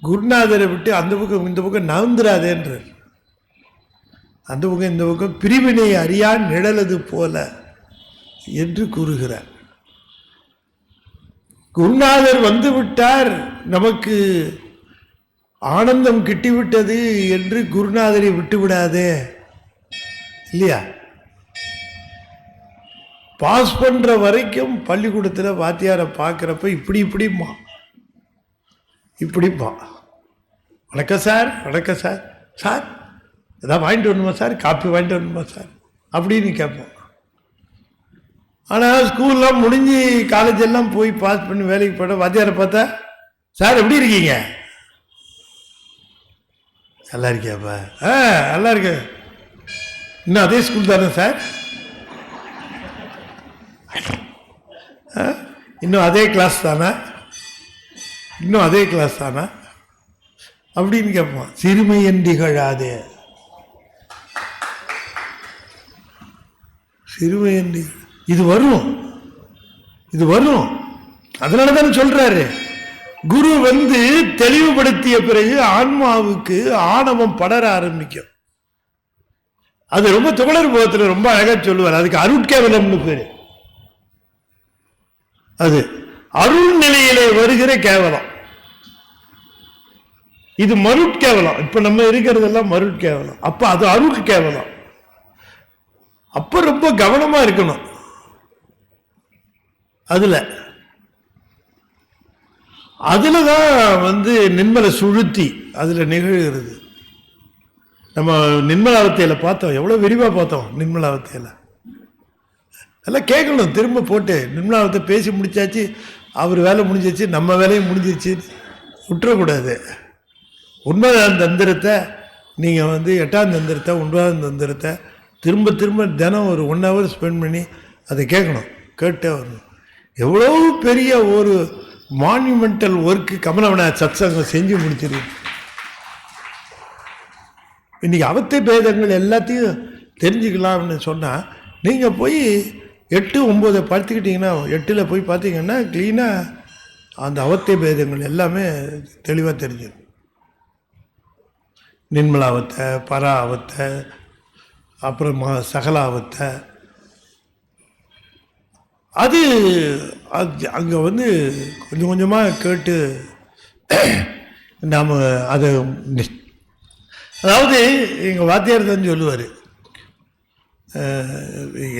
குருநாதரை விட்டு அந்த பக்கம் இந்த பக்கம் நவுந்துராதேன்றார். அந்த பக்கம் இந்த பக்கம் பிரிவினை அறியான் நிழலது போல என்று கூறுகிறார். குருநாதர் வந்து விட்டார், நமக்கு ஆனந்தம் கிட்டிவிட்டது என்று குருநாதரை விட்டு விடாதே இல்லையா. பாஸ் பண்ற வரைக்கும் பள்ளிக்கூடத்தில் வாத்தியாரை பார்க்குறப்ப இப்படிப்பா வணக்கம் சார், வணக்கம் சார், சார் எதாவது வாங்கிட்டு வரணுமா சார், காப்பி வாங்கிட்டு வரணுமா சார் அப்படின்னு கேட்போம். ஆனால் ஸ்கூல்லாம் முடிஞ்சு காலேஜ் எல்லாம் போய் பாஸ் பண்ணி வேலைக்கு போட வாத்தியாரை பார்த்தா, சார் எப்படி இருக்கீங்க, நல்லா இருக்கியாப்பா, நல்லா இருக்க, இன்னும் அதே ஸ்கூல் தானே சார், இன்னும் அதே கிளாஸ் தானே, இன்னும் அதே கிளாஸ் தானே அப்படின்னு கேட்போம். சிறுமையன் திகழாதே, சிறுமையன் இது வரும், இது வரும். அதனால தானே சொல்றாரு, குரு வந்து தெளிவுபடுத்திய பிறகு ஆன்மாவுக்கு ஆணவம் படர ஆரம்பிக்கும். அது ரொம்ப துகளர் போகத்தில் ரொம்ப அழகாக சொல்லுவார். அதுக்கு அருட்கேவலம்னு பேர். அது அருள் நிலையிலே வருகிற கேவலம். இது மருட்கேவலம். இப்ப நம்ம இருக்கிறதெல்லாம் மருட்கேவலம். அப்ப அது அருள் கேவலம். அப்ப ரொம்ப கவனமா இருக்கணும். அதுலதான் நின்மல சுழுத்தி அதுல நிகழ்கிறது. நம்ம நின்மலாவத்தையில பார்த்தோம், எவ்வளவு விரிவா பார்த்தோம். நின்மலாவத்தையில எல்லாம் கேட்கணும். திரும்ப போட்டு நின்மலாவத்தை பேசி முடிச்சாச்சு, அவர் வேலை முடிஞ்சிச்சு, நம்ம வேலையும் முடிஞ்சிச்சு விட்டுறக்கூடாது. 9ஆம் தந்திரத்தை நீங்கள் 8ஆம் தந்திரத்தை 9ஆம் தந்திரத்தை திரும்ப திரும்ப தினம் ஒரு 1 hour ஸ்பெண்ட் பண்ணி அதை கேட்கணும். கேட்டே வரணும். எவ்வளோ பெரிய ஒரு மான்யூமெண்டல் ஒர்க்கு கமலவனார் சத்சங்கம் செஞ்சு முடிச்சிருக்கு. இன்னைக்கு அவத்தை பேதங்கள் எல்லாத்தையும் தெரிஞ்சுக்கலாம்னு சொன்னால் நீங்கள் போய் 8, 9 படுத்துக்கிட்டிங்கன்னா 8ல் போய் பார்த்தீங்கன்னா க்ளீனாக அந்த அவத்தை பேதங்கள் எல்லாமே தெளிவாக தெரிஞ்சிடும். நிர்மலாவத்தை, பராவத்தை, அப்புறம் சகலாவத்தை, அது அங்கே கொஞ்சம் கொஞ்சமாக கேட்டு நாம் அதை, அதாவது எங்கள் வாத்தியார் தான் சொல்லுவார்.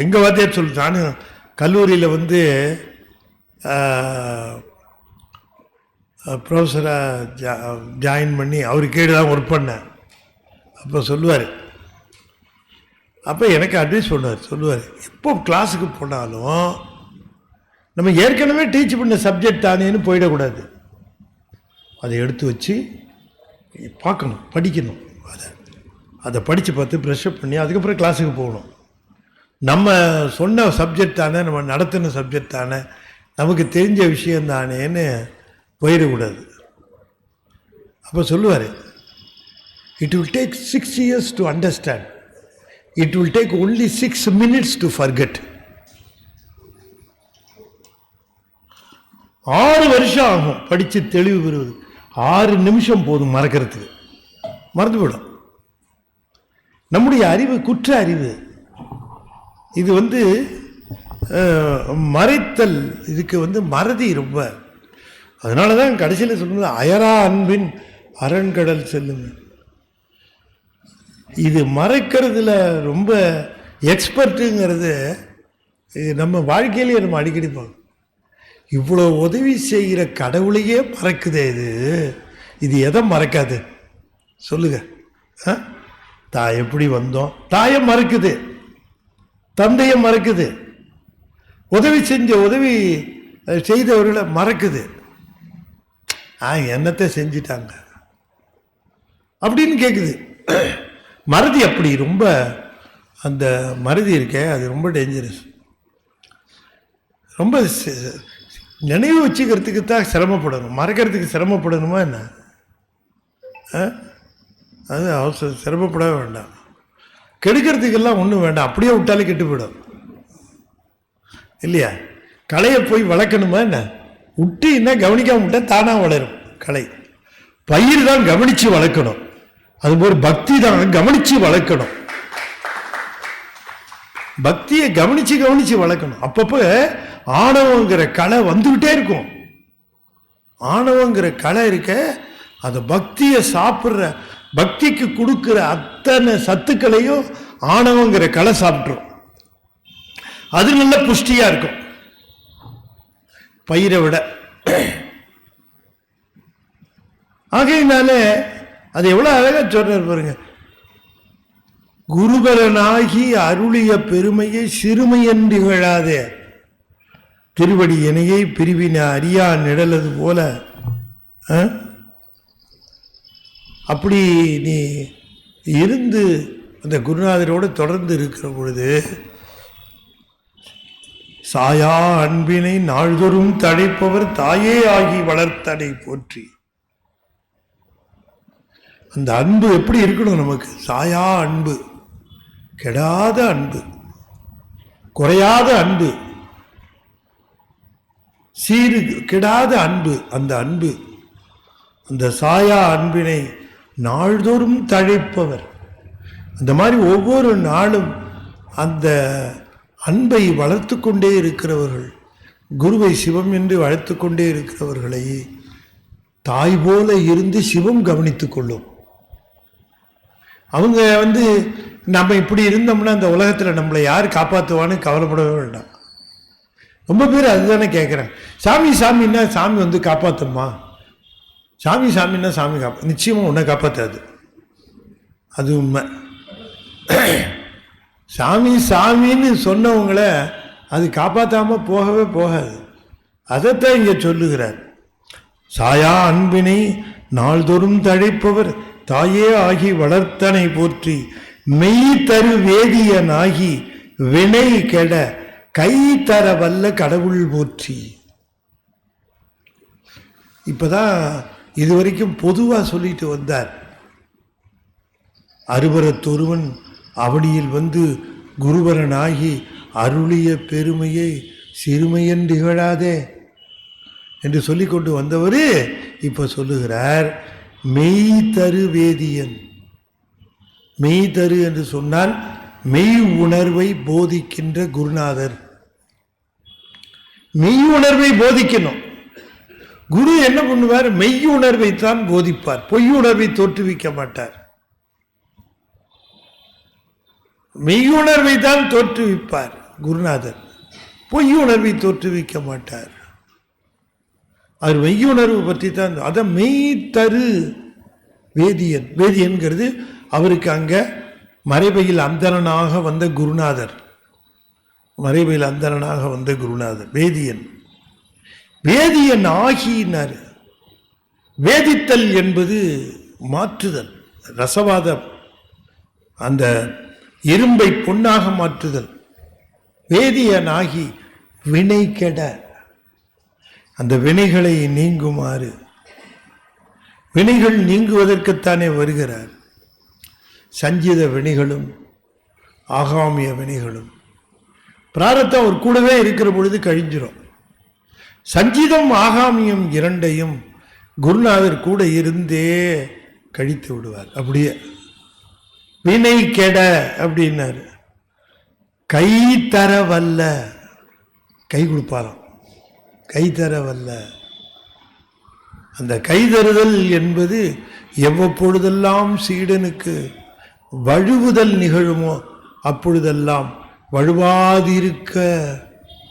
எங்கள் வாத்தியார் சொல்லு, நானும் கல்லூரியில் ப்ரொஃபஸராக ஜாயின் பண்ணி அவரு கீழே தான் ஒர்க் பண்ணேன். அப்போ சொல்லுவார், அப்போ எனக்கு அட்வைஸ் சொல்லுவார், எப்போ கிளாஸுக்கு போனாலும் நம்ம ஏற்கனவே டீச் பண்ண சப்ஜெக்ட் தானேன்னு போயிடக்கூடாது. அதை எடுத்து வச்சு பார்க்கணும், படிக்கணும். அதை படித்து பார்த்து ப்ரெஷ்அப் பண்ணி அதுக்கப்புறம் கிளாஸுக்கு போகணும். நம்ம சொன்ன சப்ஜெக்ட் தானே, நம்ம நடத்தின சப்ஜெக்ட் தானே, நமக்கு தெரிஞ்ச விஷயம் தானேன்னு போயிடக்கூடாது. அப்போ சொல்லுவார், it will take 6 years to understand. It will take only 6 minutes to forget. 6 வருஷம் ஆகும் படித்து தெளிவு பெறுவது. 6 நிமிஷம் போதும் மறக்கிறதுக்கு. மறந்து போயிடும். நம்முடைய அறிவு குற்ற அறிவு. இது மறைத்தல், இதுக்கு மறதி ரொம்ப. அதனால தான் கடைசியில் சொல்லுவது அயரா அன்பின் அரண்கடல் செல்லுங்க. இது மறைக்கிறதுல ரொம்ப எக்ஸ்பர்ட்டுங்கிறது நம்ம வாழ்க்கையிலேயே நம்ம அடிக்கடி பார்க்கணும். இவ்வளோ உதவி செய்கிற கடவுளையே மறக்குதே இது எதை மறக்காது சொல்லுங்க? தாய் எப்படி வந்தோம், தாயை மறக்குது, தந்தையை மறக்குது, உதவி செய்தவர்களை மறக்குது. என்னத்தை செஞ்சிட்டாங்க அப்படின்னு கேட்குது. மறதி அப்படி ரொம்ப, அந்த மறதி இருக்கே அது ரொம்ப டேஞ்சரஸ். ரொம்ப நினைவு வச்சுக்கிறதுக்கு தான் சிரமப்படணும், மறக்கிறதுக்கு சிரமப்படணுமா என்ன? அது அவசரம், சிரமப்படவே வேண்டாம். கெடுக்கிறதுக்கெல்லாம் ஒன்றும் வேண்டாம், அப்படியே விட்டாலே கெட்டு போயிடும் இல்லையா? களையை போய் வளர்க்கணுமா என்ன? விட்டு என்ன கவனிக்காம விட்டா தானாக வளரும் களை. பயிர் தான் கவனித்து வளர்க்கணும், அதுபோல் பக்தி தான் கவனித்து வளர்க்கணும். பக்தியை கவனிச்சு வளர்க்கணும். அப்பப்போ ஆணவங்கிற கலை வந்துகிட்டே இருக்கும். ஆணவங்கிற கலை இருக்க, அந்த பக்தியை சாப்பிட்ற, பக்திக்கு கொடுக்குற அத்தனை சத்துக்களையும் ஆணவங்கிற கலை சாப்பிட்ரும். அது நல்ல புஷ்டியா இருக்கும் பயிரை விட. ஆகையினால அது எவ்வளவு அழகா சொல்றார் பாருங்க. குருபரனாகி அருளிய பெருமையை சிறுமையன்று இகழாதே, திருவடி இணையை பிரிவின அறியா நிழலது போல. அப்படி நீ இருந்து அந்த குருநாதரோடு தொடர்ந்து இருக்கிற பொழுது சாயா அன்பினை நாள்தோறும் தழைப்பவர் தாயே ஆகி வளர்த்தடை போற்றி. அந்த அன்பு எப்படி இருக்கணும் நமக்கு? சாயா அன்பு, கெடாத அன்பு, குறையாத அன்பு, சீரு கெடாத அன்பு. அந்த அன்பு, அந்த சாயா அன்பினை நாள்தோறும் தழைப்பவர். அந்த மாதிரி ஒவ்வொரு நாளும் அந்த அன்பை வளர்த்து கொண்டே இருக்கிறவர்கள், குருவை சிவம் என்று வளர்த்து கொண்டே இருக்கிறவர்களை தாய் போல இருந்து சிவம் கவனித்து கொள்ளும். அவங்க நம்ம இப்படி இருந்தோம்னா அந்த உலகத்தில் நம்மளை யார் காப்பாற்றுவான்னு கவலைப்படவே வேண்டாம். ரொம்ப பேர் அதுதானே கேட்குறாங்க. சாமி சாமின்னா சாமி காப்பாற்றுமா? சாமி சாமின்னா சாமி நிச்சயமாக உன்னை காப்பாற்றாது, அது உண்மை. சாமி சாமின்னு சொன்னவங்கள அது காப்பாற்றாமல் போகவே போகாது. அதைத்தான் இங்கே சொல்லுகிறார். சாயா அன்பினை நாள்தோறும் தழைப்பவர் தாயே ஆகி வளர்த்தனை போற்றி மெய் தரு வேதியனாகி வினை கெட கை தர வல்ல கடவுள் போற்றி. இப்பதான் இதுவரைக்கும் பொதுவா சொல்லிட்டு வந்தார். அருவரத்தொருவன் அவனியில் குருவரனாகி அருளிய பெருமையை சிறுமையன் திகழாதே என்று சொல்லி கொண்டு வந்தவர் இப்ப சொல்லுகிறார் மெய் தரு வேதியன். மெய் தரு என்று சொன்னால் மெய் உணர்வை போதிக்கின்ற குருநாதர். மெய் உணர்வை போதிக்கணும். குரு என்ன பண்ணுவார்? மெய் உணர்வை தான் போதிப்பார், பொய் உணர்வை தோற்றுவிக்க மாட்டார். மெய்யுணர்வை தான் தோற்றுவிப்பார் குருநாதர், பொய் உணர்வை தோற்றுவிக்க மாட்டார். அவர் மெய்யுணர்வு பற்றி தான். அதான் மெய் தரு வேதியன். வேதியன்கிறது அவருக்கு அங்க மறைபையில் அந்தரனாக வந்த குருநாதர். மறைபையில் அந்தரனாக வந்த குருநாதர் வேதியன். வேதியன் ஆகினார். வேதித்தல் என்பது மாற்றுதல், ரசவாதம், அந்த இரும்பை பொன்னாக மாற்றுதல். வேதியனாகி வினை கெட, அந்த வினைகளை நீங்குமாறு, வினைகள் நீங்குவதற்குத்தானே வருகிறார். சஞ்சித வினைகளும் ஆகாமிய வினைகளும் பிராரத்தம் ஒரு கூடவே இருக்கிற பொழுது கழிஞ்சிடும். சஞ்சிதம் ஆகாமியம் இரண்டையும் குருநாதர் கூட இருந்தே கழித்து விடுவார். அப்படியே வினை கெட அப்படின்னாரு. கை தர வல்ல, கை கொடுப்பாராம், கை தர வல்ல. அந்த கைதறுதல் என்பது எவ்வப்பொழுதெல்லாம் சீடனுக்கு வழுவுதல் நிகழுமோ அப்பொழுதெல்லாம் வழுவாதிருக்க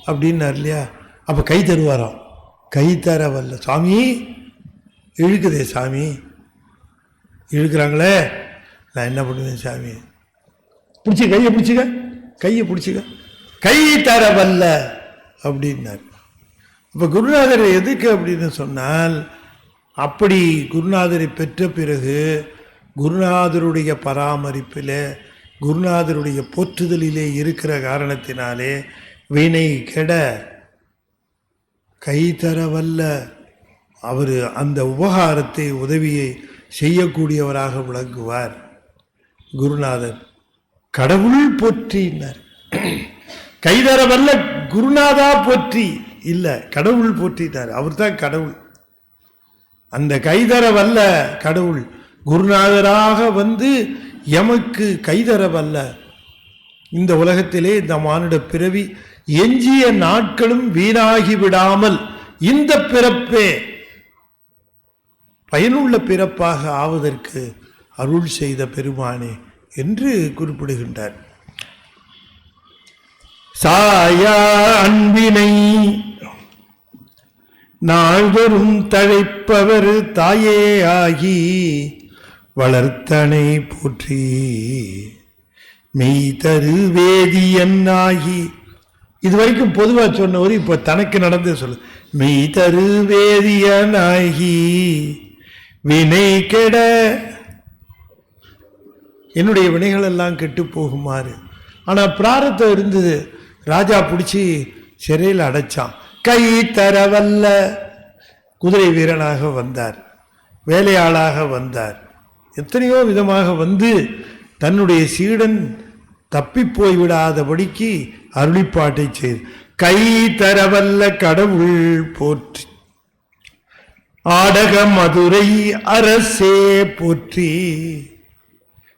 அப்படின்னார் இல்லையா? அப்ப கை தருவாராம். கை தர வல்ல. சாமி இழுக்குதே, சாமி இழுக்கிறாங்களே, நான் என்ன பண்ணுவேன் சாமி? பிடிச்சி கையை பிடிச்சிக்க, கையை பிடிச்சிக்க, கை தர வல்ல அப்படின்னார். இப்போ குருநாதர் எதுக்கு அப்படின்னு சொன்னால், அப்படி குருநாதரை பெற்ற பிறகு குருநாதருடைய பராமரிப்பில், குருநாதருடைய போற்றுதலிலே இருக்கிற காரணத்தினாலே வினை கெட கை தர வல்ல, அவர் அந்த உபகாரத்தை, உதவியை செய்யக்கூடியவராக விளங்குவார் குருநாதர். கடவுள் போற்றினார். கைதர வல்ல குருநாதா போற்றி இல்ல, கடவுள் போற்றினார். அவர் தான் கடவுள். அந்த கைதர வல்ல கடவுள் குருநாதராக எமக்கு கைதர வல்ல. இந்த உலகத்திலே இந்த மானுட பிறவி எஞ்சிய நாட்களும் வீணாகி விடாமல் இந்த பிறப்பே பயனுள்ள பிறப்பாக ஆவதற்கு அருள் செய்த பெருமானே என்று குறிப்பிடுகின்றார். சாயா அன்பினை நாள்தோறும் தழைப்பவர் தாயே ஆகி வளர்த்தனை போற்றி மெய் தரு வேதியன் ஆகி. இதுவரைக்கும் பொதுவாக சொன்னவர் இப்ப தனக்கு நடந்து சொல்லு. மெய் தரு வேதியனாகி வினை கெட, என்னுடைய வினைகள் எல்லாம் கெட்டு போகுமாறு. ஆனால் பிராரத்தம் இருந்தது. ராஜா பிடிச்சி சிறையில் அடைச்சான். கை தரவல்ல குதிரை வீரனாக வந்தார், வேலையாளாக வந்தார், எத்தனையோ விதமாக தன்னுடைய சீடன் தப்பி போய்விடாதபடிக்கு அருளிப்பாட்டை செய்து கை தரவல்ல கடவுள் போற்றி ஆடக மதுரை அரசே போற்றி.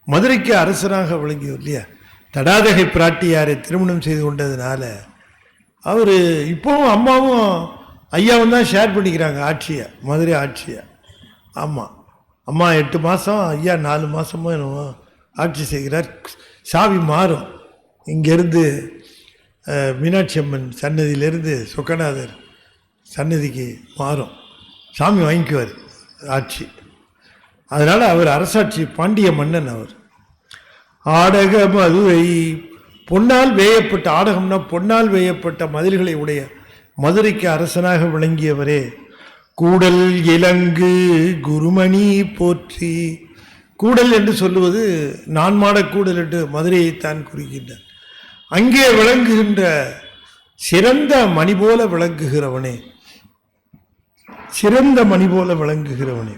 மதுரைக்கு அரசராக விளங்கியவர் இல்லையா. தடாதகை பிராட்டியாரை திருமணம் செய்து கொண்டதுனால அவர் இப்போவும் அம்மாவும் ஐயாவும் தான் ஷேர் பண்ணிக்கிறாங்க ஆட்சியை, மதுரை ஆட்சியை. ஆமாம், அம்மா 8 மாதம், ஐயா 4 மாதமும் என்னவோ ஆட்சி செய்கிறார். சாவி மாறும். இங்கேருந்து மீனாட்சி அம்மன் சன்னதியிலேருந்து சொக்கநாதர் சன்னதிக்கு மாறும். சாமி வாங்கிக்குவார் ஆட்சி. அதனால் அவர் அரசாட்சி, பாண்டிய மன்னன் அவர். ஆடக மதுரை பொன்னால் வேயப்பட்ட, ஆடகம்னா பொன்னால் வேயப்பட்ட மதில்களை உடைய மதுரைக்கு அரசனாக விளங்கியவரே. கூடல் இலங்கு குருமணி போற்றி. கூடல் என்று சொல்லுவது நான்மாட கூடல் என்று மதுரையைத்தான் குறிக்கின்றார். அங்கே விளங்குகின்ற சிறந்த மணி போல விளங்குகிறவனே, சிறந்த மணி போல விளங்குகிறவனே.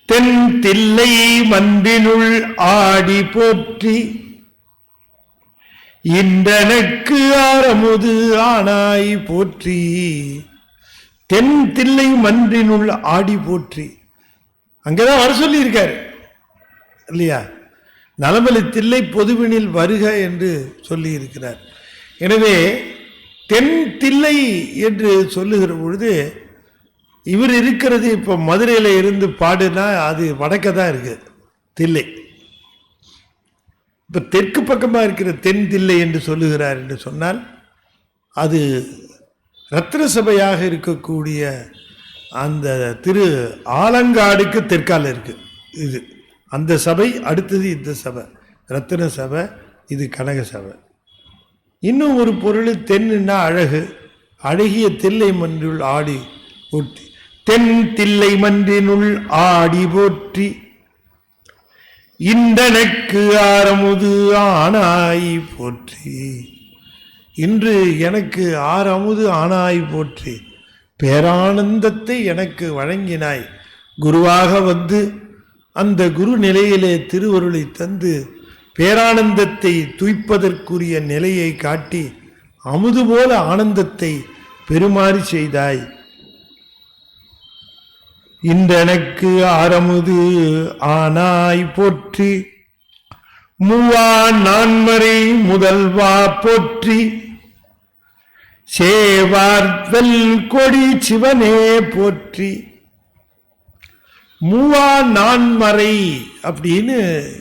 தென் தில்லை மன்றினுள் ஆடி போற்றி. இன்றனக்கு ஆரமுது ஆனாய் போற்றி. தென் தில்லை மன்றினுள் ஆடி போற்றி. அங்கேதான் வர சொல்லி இருக்காரு இல்லையா. நலமலி தில்லை பொதுவினில் வருக என்று சொல்லி இருக்கிறார். எனவே தென் தில்லை என்று சொல்லுகிற பொழுது இவர் இருக்கிறது இப்போ மதுரையில் இருந்து பாடுனா அது வடக்க தான் இருக்கு தில்லை. இப்போ தெற்கு பக்கமாக இருக்கிற தென் தில்லை என்று சொல்லுகிறார் என்று சொன்னால் அது ரத்ன சபையாக இருக்கக்கூடிய அந்த திரு ஆலங்காடுக்கு தெற்கால இருக்கு இது. அந்த சபை அடுத்தது இந்த சபை ரத்தின சபை, இது கனக சபை. இன்னும் ஒரு பொருள், தென்னுன்னா அழகு, அழகிய தில்லை மன்றினுள் ஆடி போற்றி. தென் தில்லை மன்றினுள் ஆடி போற்றி. இன்றனக்கு ஆரமுது ஆனாய் போற்றி. இன்று எனக்கு ஆரமுது ஆனாய் போற்றி. பேரானந்தத்தை எனக்கு வழங்கினாய். குருவாக வந்து அந்த குரு நிலையிலே திருவருளை தந்து பேரானந்தத்தை துய்ப்பதற்குரிய நிலையை காட்டி அமுது போல ஆனந்தத்தை பெருமாறி செய்தாய். இன்றனக்கு ஆரமுது ஆனாய் போற்றி. மூவா நான்மறை முதல்வா போற்றி. சேவார்வெல் கொடி சிவனே போற்றி. மூவா நான்மறை அப்படின்னு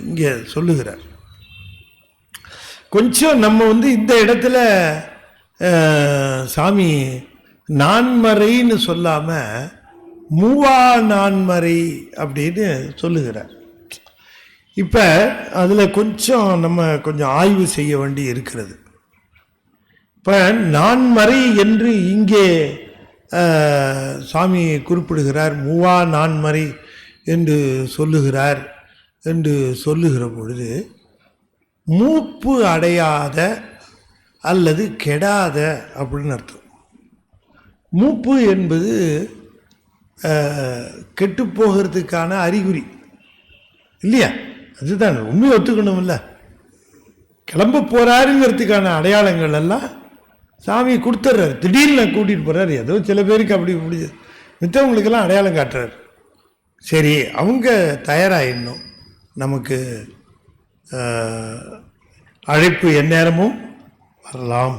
இங்க சொல்லுகிறார். கொஞ்சம் நம்ம இந்த இடத்துல சாமி நான்மறைன்னு சொல்லாம மூவா நான்மறை அப்படின்னு சொல்லுகிறார். இப்போ அதில் கொஞ்சம் ஆய்வு செய்ய வேண்டி இருக்கிறது. இப்போ நான்மறை என்று இங்கே சாமி குறிப்பிடுகிறார், மூவா நான்மறை என்று சொல்லுகிறார். என்று சொல்லுகிற பொழுது மூப்பு அடையாத அல்லது கெடாத அப்படின்னு அர்த்தம். மூப்பு என்பது கெட்டு போகிறதுக்கான அறிகுறி இல்லையா. அதுதான் உண்மையை ஒத்துக்கணும். இல்லை, கிளம்ப போறாருங்கிறதுக்கான அடையாளங்கள் எல்லாம் சாமி கொடுத்துட்றாரு. திடீர்னு கூட்டிகிட்டு போகிறாரு. ஏதோ சில பேருக்கு அப்படி முடிஞ்சது, மித்தவங்களுக்கெல்லாம் அடையாளம் காட்டுறாரு. சரி, அவங்க தயாராகிடணும். நமக்கு அழைப்பு எந்நேரமும் வரலாம்,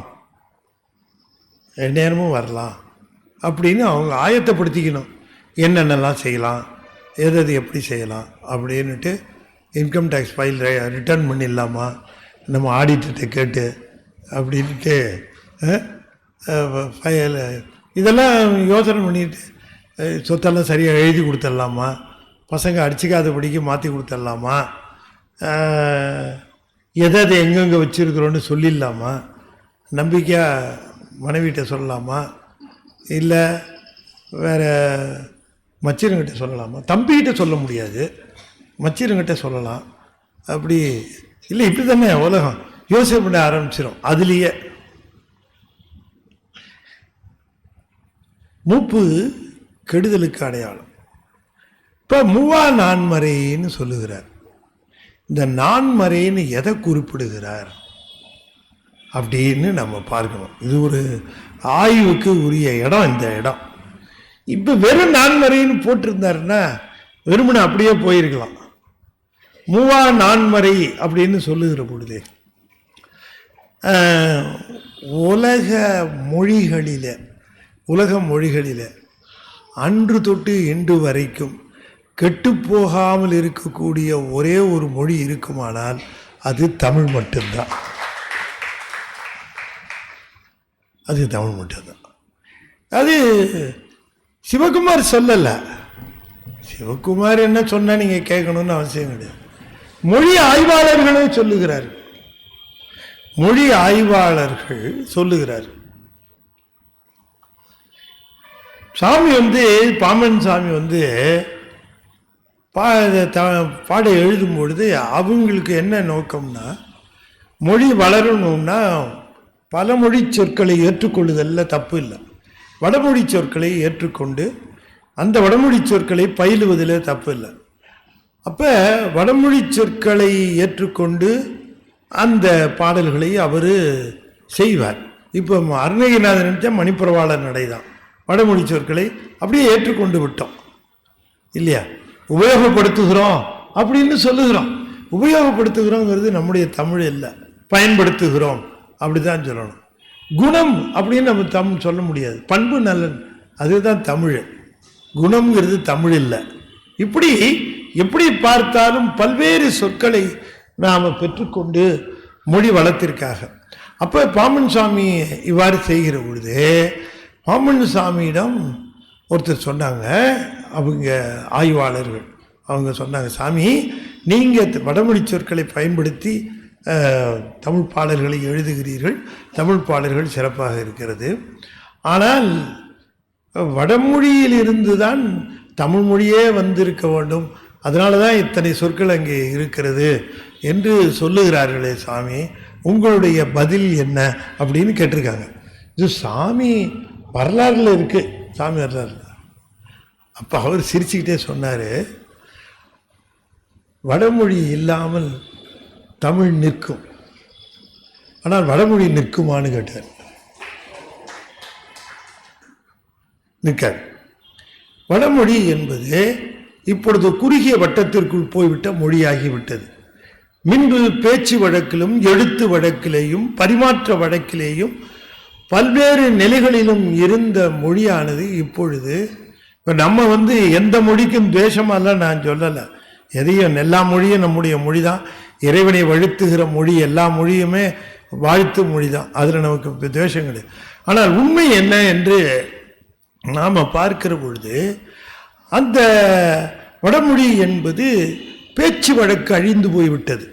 எந்நேரமும் வரலாம் அப்படின்னு அவங்க ஆயத்தப்படுத்திக்கணும். என்னென்னலாம் செய்யலாம், எது எப்படி செய்யலாம் அப்படின்ட்டு இன்கம் டேக்ஸ் ஃபைல் ரிட்டர்ன் பண்ணிடலாமா, நம்ம ஆடிட்டர்கிட்ட கேட்டு அப்படின்ட்டு ஃபைல் இதெல்லாம் யோசனை பண்ணிட்டு சொத்தெல்லாம் சரியாக எழுதி கொடுத்துடலாமா, பசங்க அடிச்சிக்காதபடிக்கு மாற்றி கொடுத்துடலாமா, எதை எங்கெங்கே வச்சுருக்குறோன்னு சொல்லிடலாமா, நம்பிக்கையாக மனைவிட்ட சொல்லலாமா, இல்லை வேறு மச்சிருங்கிட்ட சொல்லலாமா. தம்பிக்கிட்ட சொல்ல முடியாது, மச்சிருங்கிட்ட சொல்லலாம். அப்படி இல்லை, இப்படி தானே உலகம் யோசனை பண்ண ஆரம்பிச்சிடும். அதுலேயே மூப்பு கெடுதலுக்கு அடையாளம். இப்போ மூவா நான்மறைன்னு சொல்லுகிறார். இந்த நான்மறைன்னு எதை குறிப்பிடுகிறார் அப்படின்னு நம்ம பார்க்கணும். இது ஒரு ஆய்வுக்கு உரிய இடம் இந்த இடம். இப்போ வெறும் நான்மறைன்னு போட்டிருந்தாருன்னா வெறுமனை அப்படியே போயிருக்கலாம். மூவா நான்மறை அப்படின்னு சொல்லுகிற பொழுது உலக மொழிகளில் அன்று தொட்டு இன்று வரைக்கும் கெட்டுப்போகாமல் இருக்கக்கூடிய ஒரே ஒரு மொழி இருக்குமானால் அது தமிழ் மட்டும்தான். அது தமிழ் மட்டும்தான். அது சிவகுமார் சொல்லலை. சிவகுமார் என்ன சொன்னால் நீங்கள் கேட்கணும்னு அவசியம் கிடையாது. மொழி ஆய்வாளர்களே சொல்லுகிறார். மொழி ஆய்வாளர்கள் சொல்லுகிறார். சாமி பாமன் சாமி பாட எழுதும் பொழுது அவங்களுக்கு என்ன நோக்கம்னா, மொழி வளரணும்னா பல மொழி சொற்களை ஏற்றுக்கொள்ளுதல்ல தப்பு இல்லை. வடமொழி சொற்களை ஏற்றுக்கொண்டு அந்த வடமொழி சொற்களை பயிலுவதில் தப்பு இல்லை. அப்போ வடமொழி சொற்களை ஏற்றுக்கொண்டு அந்த பாடல்களை அவர் செய்வார். இப்போ அருணகிரிநாதன் நினைச்சா மணிப்பிரவாளர் நடைதான். வடமொழி சொற்களை அப்படியே ஏற்றுக்கொண்டு விட்டோம் இல்லையா? உபயோகப்படுத்துகிறோம் அப்படின்னு சொல்லுகிறோம். உபயோகப்படுத்துகிறோங்கிறது நம்முடைய தமிழ் இல்லை, பயன்படுத்துகிறோம் அப்படிதான் சொல்லணும். குணம் அப்படின்னு நம்ம சொல்ல முடியாது. பண்பு நலன் அதுதான் தமிழ். குணம்ங்கிறது தமிழ் இல்லை. இப்படி எப்படி பார்த்தாலும் பல்வேறு சொற்களை நாம் பெற்றுக்கொண்டு மொழி வளத்திற்காக. அப்போ பாமன் சாமி இவ்வாறு செய்கிற பொழுது பாமன் சாமியிடம் ஒருத்தர் சொன்னாங்க, அவங்க ஆய்வாளர்கள் அவங்க சொன்னாங்க, சாமி நீங்கள் வடமொழி சொற்களை பயன்படுத்தி தமிழ் பாடல்களை எழுதுகிறீர்கள், தமிழ் பாடல்கள் சிறப்பாக இருக்கிறது. ஆனால் வடமொழியில் இருந்து தான் தமிழ் மொழியே வந்திருக்க வேண்டும், அதனால தான் இத்தனை சொற்கள் அங்கே இருக்கிறது என்று சொல்லுகிறார்களே சாமி, உங்களுடைய பதில் என்ன அப்படின்னு கேட்டிருக்காங்க. இது சாமி வரலாறுல இருக்கு, சாமி வரலாறு. அப்போ அவர் சிரிச்சுக்கிட்டே சொன்னார், வடமொழி இல்லாமல் தமிழ் நிற்கும், ஆனால் வடமொழி நிற்குமான்னு கேட்டார். நிற்காது. வடமொழி என்பது இப்பொழுது குறுகிய வட்டத்திற்குள் போய்விட்ட மொழியாகிவிட்டது. முன்பு பேச்சு வழக்கிலும் எழுத்து வழக்கிலேயும் பரிமாற்ற வழக்கிலேயும் பல்வேறு நிலைகளிலும் இருந்த மொழியானது இப்பொழுது இப்போ நம்ம எந்த மொழிக்கும் துவேஷமெல்லாம் நான் சொல்லலை. எதையும் எல்லா மொழியும் நம்முடைய மொழி தான். இறைவனை வாழ்த்துகிற மொழி எல்லா மொழியுமே வாழ்த்து மொழி தான். அதில் நமக்கு துவேஷம் கிடையாது. ஆனால் உண்மை என்ன என்று நாம் பார்க்கிற பொழுது அந்த வடமொழி என்பது பேச்சு வழக்கு அழிந்து போய்விட்டது.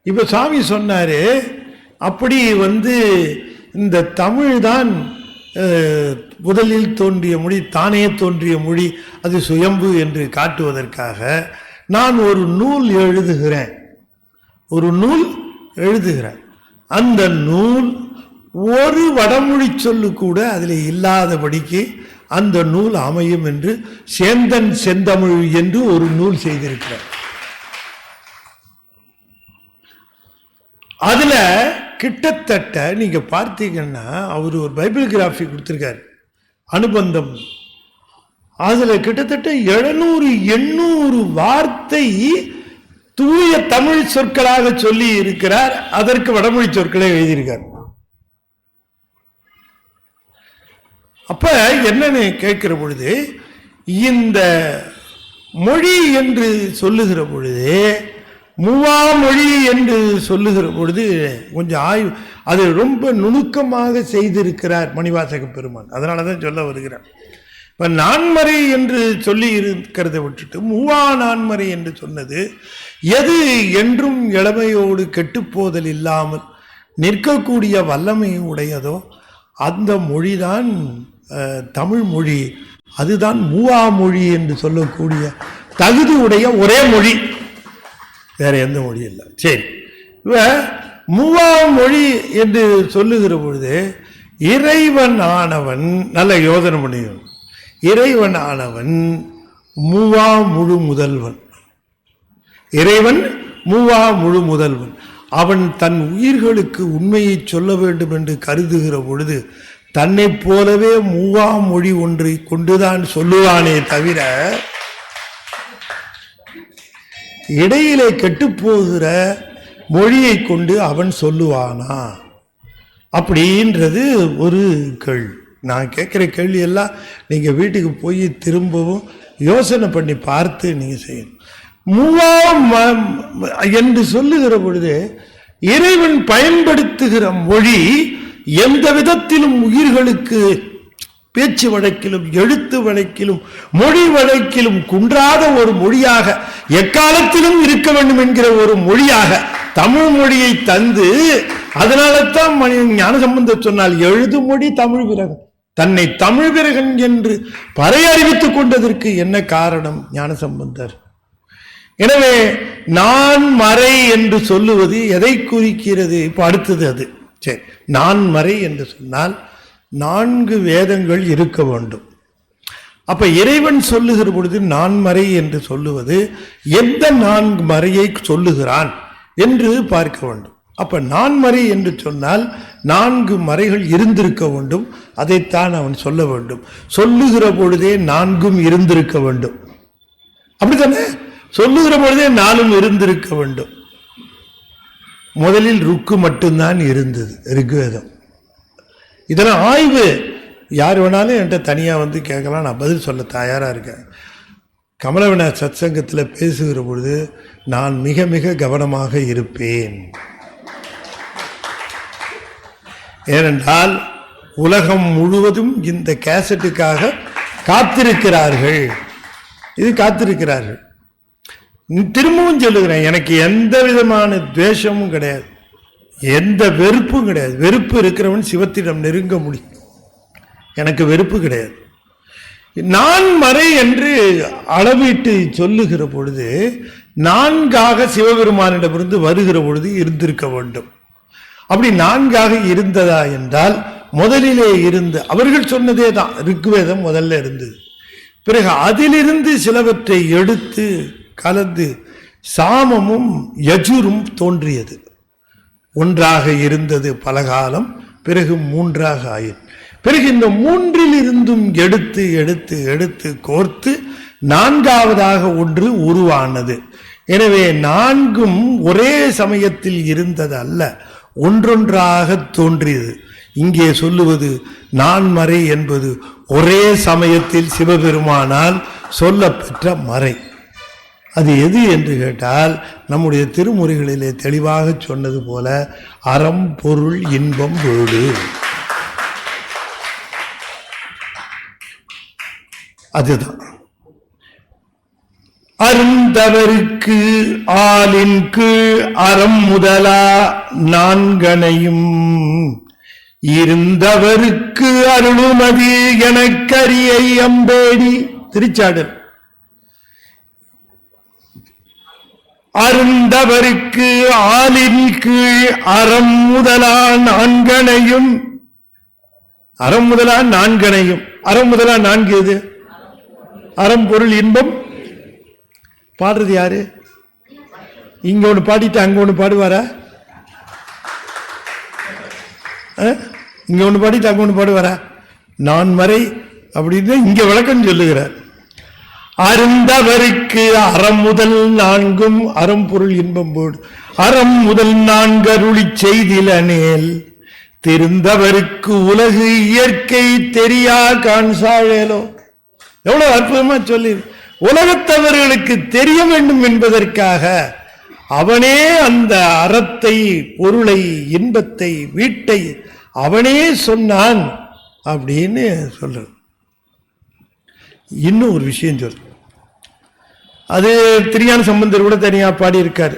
இப்போ சாமி சொன்னார், அப்படி இந்த தமிழ் தான் முதலில் தோன்றிய மொழி, தானே தோன்றிய மொழி, அது சுயம்பு என்று காட்டுவதற்காக நான் ஒரு நூல் எழுதுகிறேன். அந்த நூல் ஒரு வடமொழி சொல்லு கூட அதில் இல்லாதபடிக்கு அந்த நூல் அமையும் என்று சேந்தன் செந்தமிழ் என்று ஒரு நூல் செய்திருக்கிறார். அதுல கிட்டத்தட்ட நீங்க பார்த்தீங்கன்னா அவர் ஒரு பைபிள்கிராஃபி கொடுத்திருக்காரு, அனுபந்தம். அதுல கிட்டத்தட்ட 700-800 வார்த்தை தூய தமிழ் சொற்களாக சொல்லி இருக்கிறார். அதற்கு வடமொழி சொற்களை எழுதியிருக்கார். அப்ப என்னன்னு கேட்கிற பொழுது, இந்த மொழி என்று சொல்லுகிற பொழுது, மூவா மொழி என்று சொல்லுகிற பொழுது கொஞ்சம் ஆய்வு, அது ரொம்ப நுணுக்கமாக செய்திருக்கிறார் மணிவாசக பெருமான். அதனால தான் சொல்ல வருகிறார். இப்போ நான்மறை என்று சொல்லி இருக்கிறத விட்டுட்டு மூவா நான்மறை என்று சொன்னது எது என்றும் இளமையோடு கெட்டுப்போதல் இல்லாமல் நிற்கக்கூடிய வல்லமை உடையதோ அந்த மொழிதான் தமிழ் மொழி. அதுதான் மூவா மொழி என்று சொல்லக்கூடிய தகுதி உடைய ஒரே மொழி, வேற எந்த மொழி இல்லை. சரி, மூவா மொழி என்று சொல்லுகிற பொழுது இறைவன் ஆனவன், நல்ல யோசனை பண்ணிக்கணும், இறைவன் ஆனவன் மூவா முழு முதல்வன். இறைவன் மூவா முழு முதல்வன். அவன் தன் உயிர்களுக்கு உண்மையை சொல்ல வேண்டும் என்று கருதுகிற பொழுது தன்னை போலவே மூவா மொழி ஒன்றை கொண்டுதான் சொல்லுவானே தவிர இடையிலே கெட்டுப்போகிற மொழியை கொண்டு அவன் சொல்லுவானா அப்படின்றது ஒரு கேள்வி. நான் கேட்குற கேள்வி எல்லாம் நீங்கள் வீட்டுக்கு போய் திரும்பவும் யோசனை பண்ணி பார்த்து நீங்கள் செய்யணும். மூவாம் என்று சொல்லுகிற பொழுது இறைவன் பயன்படுத்துகிற மொழி எந்த விதத்திலும் உயிர்களுக்கு பேச்சு வழக்கிலும் எழுத்து வழக்கிலும் மொழி வழக்கிலும் குன்றாத ஒரு மொழியாக எக்காலத்திலும் இருக்க வேண்டும் என்கிற ஒரு மொழியாக தமிழ் மொழியை தந்து, அதனால தான் ஞானசம்பந்தர் சொன்னால் எழுது மொழி தமிழ் விரகன், தன்னை தமிழ் விரகன் என்று பறையறிவித்துக் கொண்டதற்கு என்ன காரணம்? ஞானசம்பந்தர். எனவே நான் மறை என்று சொல்லுவது எதை குறிக்கிறது? இப்போ அடுத்தது அது சரி, நான் மறை என்று சொன்னால் 4 வேதங்கள் இருக்க வேண்டும். அப்ப இறைவன் சொல்லுகிற பொழுது நான் மறை என்று சொல்லுவது எந்த 4 மறையை சொல்லுகிறான் என்று பார்க்க வேண்டும். அப்ப நான் மறை என்று சொன்னால் 4 மறைகள் இருந்திருக்க வேண்டும், அதைத்தான் அவன் சொல்ல வேண்டும். சொல்லுகிற பொழுதே 4ம் இருந்திருக்க வேண்டும், அப்படித்தானே? சொல்லுகிற பொழுதே 4ம் இருந்திருக்க வேண்டும். முதலில் ருக்கு மட்டும்தான் இருந்தது, ரிக்வேதம். இதெல்லாம் ஆய்வு, யார் வேணாலும் என்கிட்ட தனியாக வந்து கேட்கலாம், நான் பதில் சொல்ல தயாராக இருக்கேன். கமலவிநாயகர் சத்சங்கத்தில் பேசுகிற பொழுது நான் மிக மிக கவனமாக இருப்பேன். ஏனென்றால் உலகம் முழுவதும் இந்த கேசட்டுக்காக காத்திருக்கிறார்கள். திரும்பவும் சொல்லுகிறேன், எனக்கு எந்த விதமான துவேஷமும் கிடையாது, எந்த வெறுப்பும் கிடையாது. வெறுப்பு இருக்கிறவன் சிவத்திடம் நெருங்க முடியும், எனக்கு வெறுப்பு கிடையாது. நான் மறை என்று அளவீட்டு சொல்லுகிற பொழுது 4ஆக சிவபெருமானிடமிருந்து வருகிற பொழுது இருந்திருக்க வேண்டும். அப்படி 4ஆக இருந்ததா என்றால் முதலிலே இருந்த அவர்கள் சொன்னதே தான், ரிக்வேதம் முதல்ல இருந்தது. பிறகு அதிலிருந்து சிலவற்றை எடுத்து கலந்து சாமமும் யஜுரும் தோன்றியது. ஒன்றாக இருந்தது பலகாலம், பிறகு 3ஆக ஆயிற்று. பிறகு இந்த 3ல் இருந்தும் எடுத்து எடுத்து எடுத்து கோர்த்து 4ஆவதாக ஒன்று உருவானது. எனவே 4ம் ஒரே சமயத்தில் இருந்தது அல்ல, ஒன்றொன்றாக தோன்றியது. இங்கே சொல்லுவது நான்மறை என்பது ஒரே சமயத்தில் சிவபெருமானால் சொல்லப்பெற்ற மறை. அது எது என்று கேட்டால், நம்முடைய திருமுறைகளிலே தெளிவாக சொன்னது போல அறம் பொருள் இன்பம் வீடு, அதுதான். அருந்தவருக்கு ஆலின் கீழ் அறம் முதலா 4 இருந்தவருக்கு அருளுமதி எனக்கரியை அம்பேடி. திருச்சாடல். அருந்தவருக்கு ஆலின் கீழ் அறம் முதலா 4 அறம் முதலா 4 அறம் முதலா 4 எது? அறம் பொருள் இன்பம். பாடுறது யாரு? இங்க ஒண்ணு பாடிட்டு அங்க ஒண்ணு பாடுவாரா? இங்க ஒண்ணு பாடிட்டு அங்க ஒண்ணு பாடுவாரா? நான் மறை அப்படின்னு இங்க விளக்கம் சொல்லுகிறார். அருந்தவருக்கு அறம் முதல் 4 அறம் பொருள் இன்பம் போடு. அறம் முதல் 4 அருளி செய்திலனேல் திருந்தவருக்கு உலகு இயற்கை தெரியா காண்சாழேலோ. எவ்வளவு அற்புதமா சொல்லி, உலகத்தவர்களுக்கு தெரிய வேண்டும் என்பதற்காக அவனே அந்த அறத்தை, பொருளை, இன்பத்தை, வீட்டை அவனே சொன்னான் அப்படின்னு சொல்ற. இன்னும் ஒரு விஷயம் சொல்ற, அது திருஞான சம்பந்தர் கூட தனியா பாடியிருக்காரு.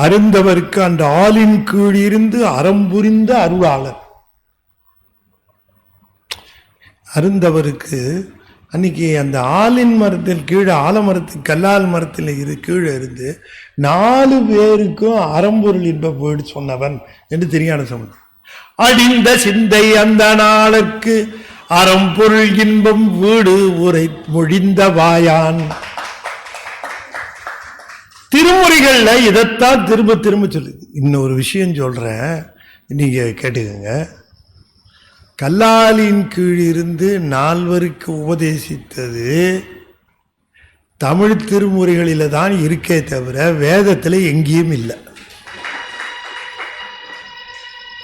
அருந்தவருக்கு அந்த ஆளின் கீழ் இருந்து அறம் புரிந்த அருளாளர். அருந்தவருக்கு அன்னைக்கு அந்த ஆலின் மரத்தில் கீழே, ஆலமரத்தில் கல்லால் மரத்தில் கீழே இருந்து 4 பேருக்கும் அறம்பொருள் இன்ப போயிடு சொன்னவன் என்று தெரியான சொன்னான். அடிந்த சிந்தை அந்த நாளுக்கு அறம்பொருள் இன்பம் வீடு உரை மொழிந்த வாயான். திருமுறைகள்ல இதைத்தான் திரும்ப திரும்ப சொல்லுது. இன்னொரு விஷயம் சொல்றேன், நீங்க கேட்டுக்கங்க. கல்லாலின் கீழ் இருந்து 4 உபதேசித்தது தமிழ் திருமுறைகளில தான் இருக்கே தவிர வேதத்தில் எங்கேயும் இல்லை.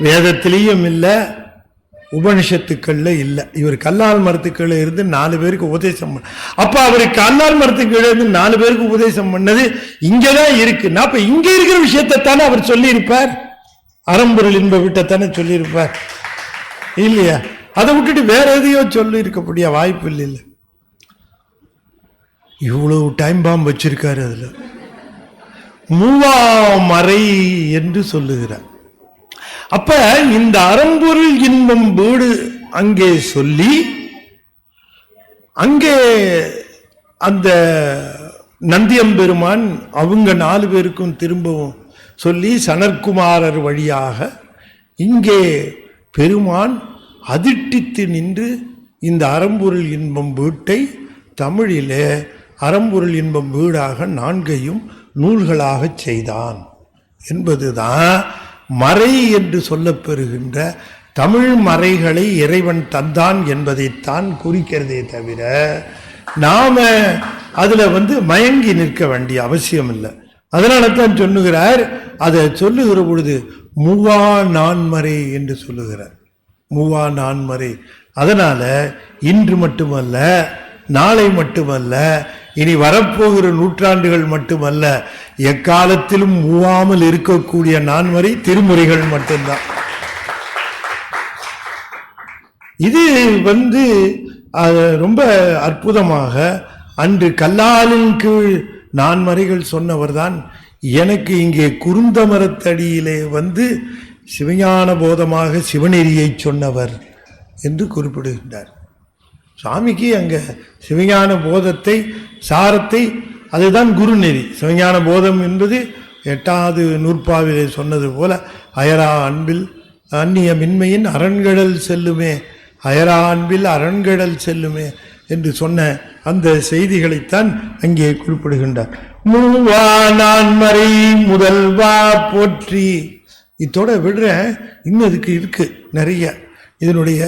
வேதத்திலையும் இல்லை, உபனிஷத்துக்கள்ல இல்லை. இவர் கல்லால் மரத்துக்களை இருந்து 4 பேருக்கு உபதேசம் பண்ண. அப்ப அவரு கல்லால் மரத்துக்களை இருந்து 4 பேருக்கு உபதேசம் பண்ணது இங்கதான் இருக்கு. அப்ப இங்க இருக்கிற விஷயத்தானே அவர் சொல்லி இருப்பார். அறம்பொருள் இன்ப விட்டத்தானே சொல்லி இருப்பார் இல்லையா? அதை விட்டுட்டு வேற எதையோ சொல்லி இருக்கக்கூடிய வாய்ப்பு இல்லை. இவ்வளவு டைம் பாம்பு வச்சிருக்காரு. அதுல மூவாமறை என்று சொல்லுகிறார். அப்ப இந்த அறம்பொருள் இன்பம் வீடு அங்கே சொல்லி, அங்கே அந்த நந்தியம்பெருமான் அவங்க 4 பேருக்கும் திரும்பவும் சொல்லி சனற்குமாரர் வழியாக இங்கே பெருமான் அதிர்ஷ்டித்து நின்று இந்த அறம்பொருள் இன்பம் வீட்டை தமிழிலே அறம்பொருள் இன்பம் வீடாக 4 நூல்களாக செய்தான் என்பதுதான் மறை என்று சொல்லப்பெறுகின்ற தமிழ் மறைகளை இறைவன் தந்தான் என்பதைத்தான் குறிக்கிறதே தவிர நாம அதுல மயங்கி நிற்க வேண்டிய அவசியம் இல்லை. அதனால தான் சொல்லுகிறார். அதை சொல்லுகிற பொழுது மூவா நான்மறை என்று சொல்லுகிறார். மூவா நான்மறை. அதனால இன்று மட்டுமல்ல, நாளை மட்டுமல்ல, இனி வரப்போகிற நூற்றாண்டுகள் மட்டுமல்ல, எக்காலத்திலும் மூவாமல் இருக்கக்கூடிய நான்மறை திருமுறைகள் மட்டும்தான். இது ரொம்ப அற்புதமாக அன்று கல்லாலின் கீழ் நான்மறைகள் சொன்னவர் தான் எனக்கு இங்கே குருந்த மரத்தடியிலே சிவஞான போதமாக சிவநெறியை சொன்னவர் என்று குறிப்பிடுகின்றார். சுவாமிக்கு அங்க சிவஞான போதத்தை சாரத்தை, அதுதான் குருநெறி. சிவஞான போதம் என்பது 8வது நூற்பாவிலே சொன்னது போல அயரா அன்பில் அந்நிய மின்மையின் அரண்கடல் செல்லுமே, அயரா அன்பில் அரண்கடல் செல்லுமே என்று சொன்ன அந்த செய்திகளைத்தான் அங்கே குறிப்பிடுகின்றார். மூவா நான்மறை முதல்வா போற்றி. இதோட விடுற இன்னும் அதுக்கு இருக்கு நிறைய. இதனுடைய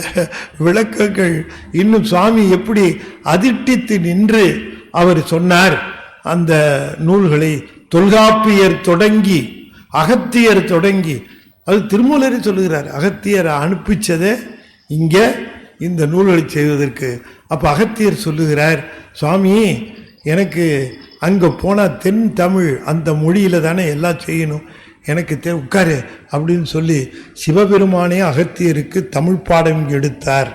விளக்கங்கள் இன்னும் சுவாமி எப்படி அதிர்ஷ்டித்து நின்று அவர் சொன்னார். அந்த நூல்களை தொல்காப்பியர் தொடங்கி அகத்தியர் தொடங்கி, அது திருமூலரை சொல்லுகிறார், அகத்தியர் அனுப்பிச்சதே இங்க இந்த நூல்களை செய்வதற்கு. அப்ப அகத்தியர் சொல்லுகிறார், சுவாமி எனக்கு அங்க போனா தென் தமிழ் அந்த மொழியில தானே எல்லாம் செய்யணும், எனக்கு உட்காரு அப்படின்னு சொல்லி சிவபெருமானே அகத்தியருக்கு தமிழ் பாடம் எடுத்தார்.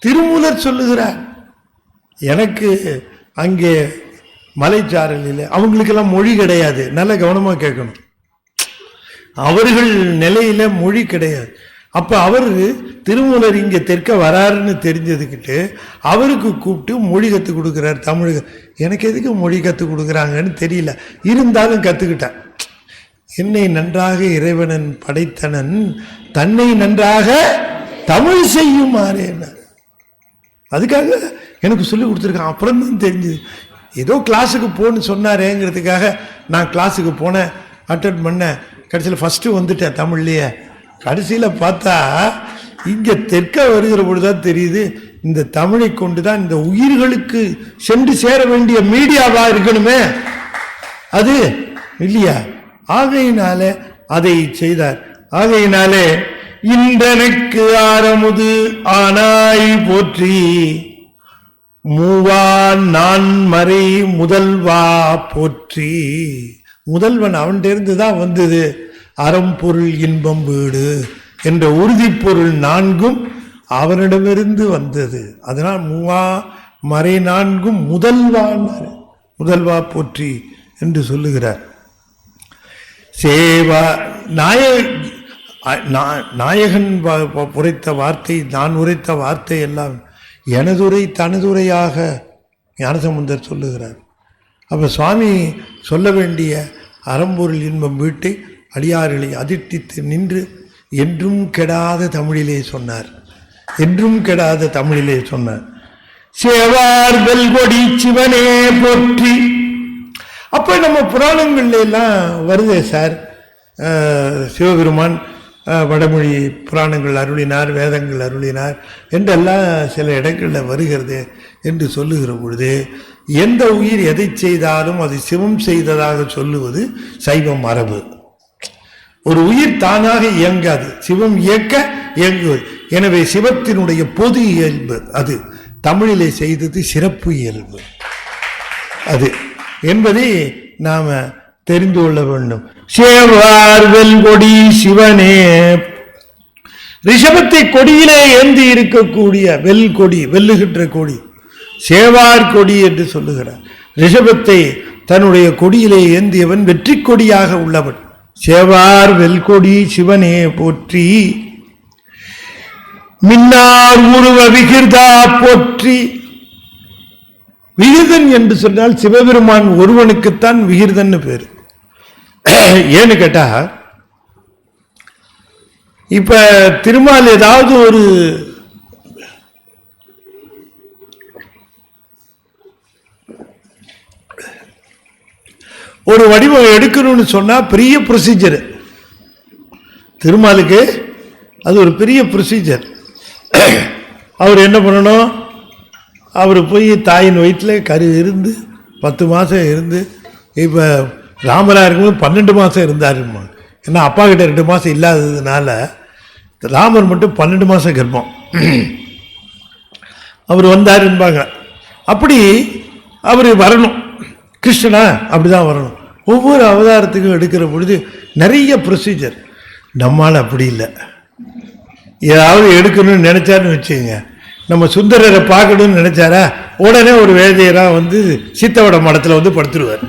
திருமூலர் சொல்லுகிறார், எனக்கு அங்கே மலைச்சாரலில் அவங்களுக்கெல்லாம் மொழி கிடையாது. நல்ல கவனமா கேட்கணும். அவர்கள் நிலையில மொழி கிடையாது. அப்ப அவர் திருமூலர் இங்க தெற்க வராருன்னு தெரிஞ்சதுக்கிட்டு அவருக்கு கூப்பிட்டு மொழி கற்றுக் கொடுக்கிறார். தமிழ் எனக்கு எதுக்கு மொழி கற்றுக் கொடுக்குறாங்கன்னு தெரியல, இருந்தாலும் கற்றுக்கிட்டேன். என்னை நன்றாக இறைவனன் படைத்தனன் தன்னை நன்றாக தமிழ் செய்யுமாறே, அதுக்காக எனக்கு சொல்லி கொடுத்துருக்கான். அப்புறம் தான் தெரிஞ்சுது. ஏதோ கிளாஸுக்கு போன்னு சொன்னாரேங்கிறதுக்காக நான் கிளாஸுக்கு போனேன், அட்டன் பண்ணேன். கடைசியில் ஃபஸ்ட்டு வந்துட்டேன் தமிழ்லையே. கடைசியில் பார்த்தா இங்கே தெற்க வருகிற பொழுதுதான் தெரியுது, இந்த தமிழை கொண்டு தான் இந்த உயிர்களுக்கு சென்று சேர வேண்டிய மீடியாவா இருக்கணுமே, அது இல்லையா? ஆகையினால அதை செய்தார். ஆகையினாலே இன்றனுக்கு ஆரமுது ஆனாய் போற்றி, மூவா நான்மறை முதல்வா போற்றி. முதல்வன் அவன்கிட்ட தான் வந்தது அறம்பொருள் இன்பம் வீடு என்ற உறுதிப்பொருள் 4ம் அவனிடமிருந்து வந்தது. அதனால் மூவா மறை 4ம் முதல்வா போற்றி என்று சொல்லுகிறார். சேவா நாயகன் உரைத்த வார்த்தை, நான் உரைத்த வார்த்தை எல்லாம் எனதுரை தனதுரையாக ஞானசம்பந்தர் சொல்லுகிறார். அப்ப சுவாமி சொல்ல வேண்டிய அறம்பொருள் இன்பம் வீட்டை அடியார்களை அதிர்ஷ்டித்து நின்று என்றும் கெடாத தமிழிலே சொன்னார். என்றும் கெடாத தமிழிலே சொன்னார். சேவார் வெல்கொடி சிவனே போற்றி. அப்ப நம்ம புராணங்கள்ல எல்லாம் வருதே சார், சிவபெருமான் வடமொழி புராணங்கள் அருளினார், வேதங்கள் அருளினார் என்றெல்லாம் சில இடங்களில் வருகிறது என்று சொல்லுகிற பொழுது, எந்த உயிர் எதை செய்தாலும் அது சிவம் செய்ததாக சொல்லுவது சைவ மரபு. ஒரு உயிர் தானாக இயங்காது, சிவம் இயக்க இயங்குவது. எனவே சிவத்தினுடைய பொது இயல்பு அது. தமிழிலே செய்தது சிறப்பு இயல்பு அது என்பதை நாம தெரிந்து கொள்ள வேண்டும். சேவார் வெல்கொடி சிவனே, ரிஷபத்தை கொடியிலே ஏந்தி இருக்கக்கூடிய வெல்கொடி, வெல்லுகின்ற கொடி, சேவார் கொடி என்று சொல்லுகிறார். ரிஷபத்தை தன்னுடைய கொடியிலே ஏந்தியவன் வெற்றி கொடியாக உள்ளவன். சேவார் வெல்கொடி சிவனே போற்றி, மின்னார் உருவ விகிர்தா போற்றி. விகிர்தன் என்று சொன்னால் சிவபெருமான் ஒருவனுக்குத்தான் விகிர்தன் பேரு. ஏன்னு கேட்டா, இப்ப திருமால் ஏதாவது ஒரு வடிவம் எடுக்கணும்னு சொன்னா பெரிய ப்ரொசீஜர். திருமாலுக்கு அது ஒரு பெரிய ப்ரொசீஜர். அவர் என்ன பண்ணணும், அவர் போய் தாயின் வயிற்றில் கரு இருந்து 10 மாதம் இருந்து, இப்போ ராமராக இருக்கும்போது 12 மாதம் இருந்தாருமா. ஏன்னா அப்பா கிட்ட 2 மாதம் இல்லாததுனால ராமர் மட்டும் 12 மாதம் கர்ப்பம் அவர் வந்தாருன்பாங்க. அப்படி அவர் வரணும், கிருஷ்ணனா அப்படிதான் வரணும். ஒவ்வொரு அவதாரத்துக்கும் எடுக்கிற பொழுது நிறைய ப்ரொசீஜர். நம்மால் அப்படி இல்லை. ஏதாவது எடுக்கணும்னு நினைச்சாருன்னு வச்சுக்கோங்க, நம்ம சுந்தரரை பார்க்கணும்னு நினைச்சாரா உடனே ஒரு வேதையராக வந்து சீத்தவட மடத்தில் வந்து படுத்துருவார்.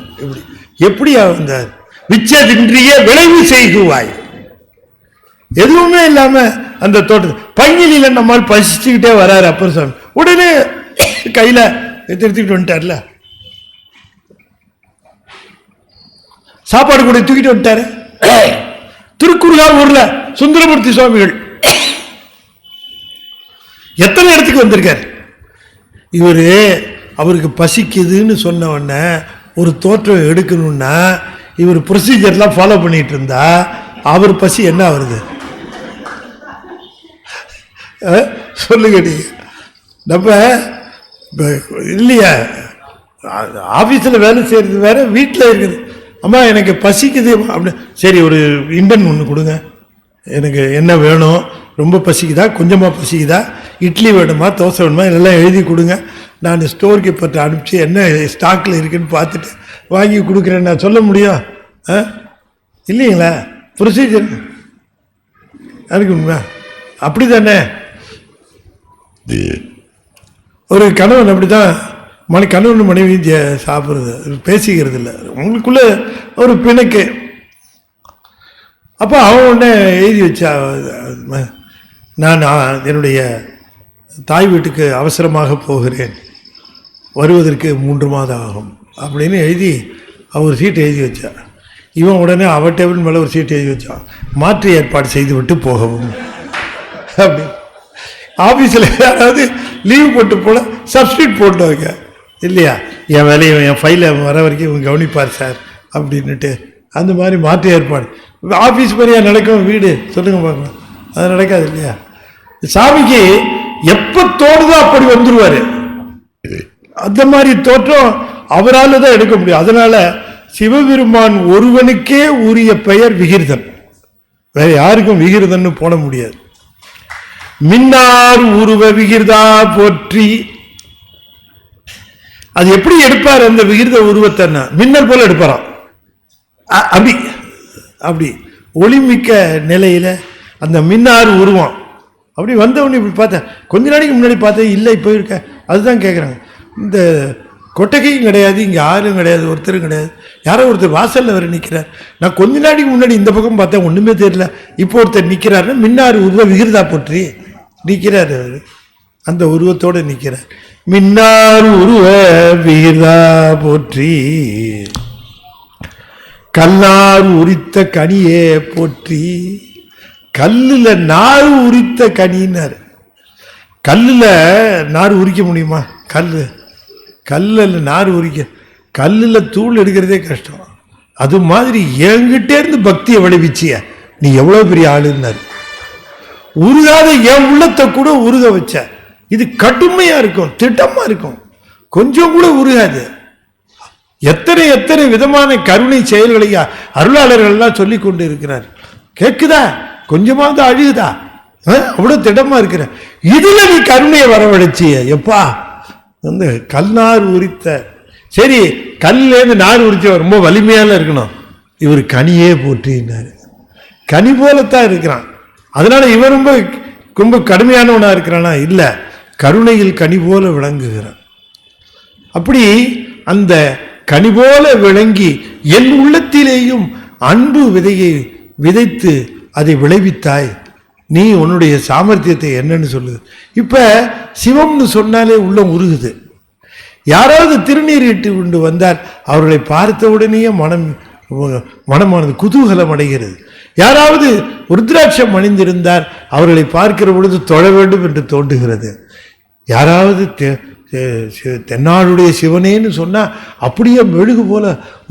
எப்படியா வந்தார்? விச்சதின்றிய விளைவு செய்குவாய். எதுவுமே இல்லாம அந்த தோட்டத்தில் பங்கிலில நம்மால் பசிச்சுக்கிட்டே வராரு அப்பர் சாமி. உடனே கையில எடுத்துக்கிட்டு வந்துட்டார்ல, சாப்பாடு கூட தூக்கிட்டு வந்துட்டாரு. திருக்குறுகால் ஊர்ல சுந்தரமூர்த்தி சுவாமிகள் எத்தனை இடத்துக்கு வந்திருக்காரு. இவரு அவருக்கு பசிக்குதுன்னு சொன்ன உடனே ஒரு தோற்றம் எடுக்கணும்னா இவர் ப்ரொசீஜர்லாம் ஃபாலோ பண்ணிட்டு இருந்தா அவர் பசி என்ன வருது சொல்லுங்க நீங்க. நம்ம இல்லையா, ஆஃபீஸில் வேலை செய்யறது வேற, வீட்டில் இருக்குது. அம்மா எனக்கு பசிக்குது அப்படி, சரி ஒரு இண்டன் ஒன்று கொடுங்க, எனக்கு என்ன வேணும், ரொம்ப பசிக்குதா, கொஞ்சமாக பசிக்குதா, இட்லி வேணுமா, தோசை வேணுமா, இதெல்லாம் எழுதி கொடுங்க, நான் ஸ்டோர் கீப்பர்கிட்ட அனுப்பிச்சு என்ன ஸ்டாக்கில் இருக்குன்னு பார்த்துட்டு வாங்கி கொடுக்குறேன் நான் சொல்ல முடியும் இல்லைங்களா? ப்ரொசீஜர் இருக்குங்களா? அப்படி தானே. ஒரு கணவன் அப்படி தான் கணவன் மனைவி சாப்பிட்றது, பேசிக்கிறது இல்லை, உங்களுக்குள்ள ஒரு பிணக்கு. அப்போ அவன் உடனே எழுதி வச்சா, நான் என்னுடைய தாய் வீட்டுக்கு அவசரமாக போகிறேன், வருவதற்கு 3 மாதம் ஆகும் அப்படின்னு எழுதி அவர் சீட்டு எழுதி வச்சா. இவன் உடனே அவ டேபிள் மேலே ஒரு சீட்டு எழுதி வச்சான், மாற்று ஏற்பாடு செய்து விட்டு போகவும் அப்படி. ஆஃபீஸில் யாராவது லீவ் போட்டு போல சப்ஸ்டியூட் போட்டுவாங்க இல்லையா, என் வேலையை என் ஃபைலை வர வரைக்கும் இவங்க கவனிப்பார் சார் அப்படின்னுட்டு. அந்த மாதிரி மாற்று ஏற்பாடு ஆஃபீஸ் மாதிரியா நடக்கும் வீடு? சொல்லுங்க பார்க்கலாம், அது நடக்காது இல்லையா? சாமிக்கு எப்போ தோணுதோ அப்படி வந்துடுவார். அந்த மாதிரி தோற்றம் அவரால் தான் எடுக்க முடியும். அதனால சிவபெருமான் ஒருவனுக்கே உரிய பெயர் விகிர்தன், வேற யாருக்கும் விகிர்தன்னு போட முடியாது. மின்னார் உருவ விகிர்தா போற்றி. அது எப்படி எடுப்பார் அந்த விகிர்த உருவத்தை? மின்னல் போல எடுப்பாராம். அப்படி அப்படி ஒளிமிக்க நிலையில அந்த மின்னார் உருவம் அப்படி வந்தவொடனே இப்படி பார்த்தேன். கொஞ்ச நாளைக்கு முன்னாடி பார்த்தேன், இல்லை இப்போ இருக்க. அதுதான் கேட்குறாங்க, இந்த கொட்டகையும் கிடையாது, இங்கே யாரும் கிடையாது, ஒருத்தரும் கிடையாது, யாரோ ஒருத்தர் வாசலில் வர நிற்கிறார். நான் கொஞ்ச நாளைக்கு முன்னாடி இந்த பக்கம் பார்த்தேன், ஒன்றுமே தெரியல. இப்போ ஒருத்தர் நிற்கிறாருன்னா மின்னார் உருவ விகிர்தா போற்றி நிற்கிறார். அவர் அந்த உருவத்தோடு நிற்கிறார். மின்னார் உருவ விகிர்தா போற்றி, கல்லார் உரித்த கனியே போற்றி. கல்லுல நார் உரித்த கனின்னார். கல்லுல நார் உரிக்க முடியுமா? கல்லில் நார் உரிக்க, கல்லில் தூள் எடுக்கிறதே கஷ்டம். அது மாதிரி என்கிட்டே இருந்து பக்தியை விளைவிச்சிய நீ எவ்வளவு பெரிய ஆளுன்னாரு. உருகாத என் உள்ளத்தை கூட உருக வச்ச. இது கடுமையா இருக்கும், திட்டமா இருக்கும், கொஞ்சம் கூட உருகாது. எத்தனை எத்தனை விதமான கருணை செயல்களை அருளாளர்கள் எல்லாம் சொல்லி கொண்டு இருக்கிறார். கேட்குதா? கொஞ்சமாவது அழுகுதா? அவ்வளவு திடமா இருக்கிற. இதுல நீ கருணையை வரவழைச்சிய எப்பா வந்து கல்நார் உரித்த. சரி, கல்லேருந்து நார் உரிச்ச ரொம்ப வலிமையால இருக்கணும். இவர் கனியே போற்றினாரு. கனி போலத்தான் இருக்கிறான். அதனால இவன் ரொம்ப ரொம்ப கடுமையானவனா இருக்கிறானா? இல்ல, கருணையில் கனி போல விளங்குகிறான். அப்படி அந்த கனி போல விளங்கி என் உள்ளத்திலேயும் அன்பு விதையை விதைத்து அதை விளைவித்தாய். நீ உன்னுடைய சாமர்த்தியத்தை என்னன்னு சொல்லுது. இப்ப சிவம்னு சொன்னாலே உள்ளம் உருகுது. யாராவது திருநீர் இட்டு கொண்டு வந்தால் அவர்களை பார்த்த உடனேயே மனமானது குதூகலம் அடைகிறது. யாராவது ருத்ராட்சம் அணிந்திருந்தால் அவர்களை பார்க்கிற பொழுது தொழ வேண்டும் என்று தோன்றுகிறது. யாராவது தென்னாடுடைய சிவனேன்னு சொன்னா அப்படியே மெழுகு போல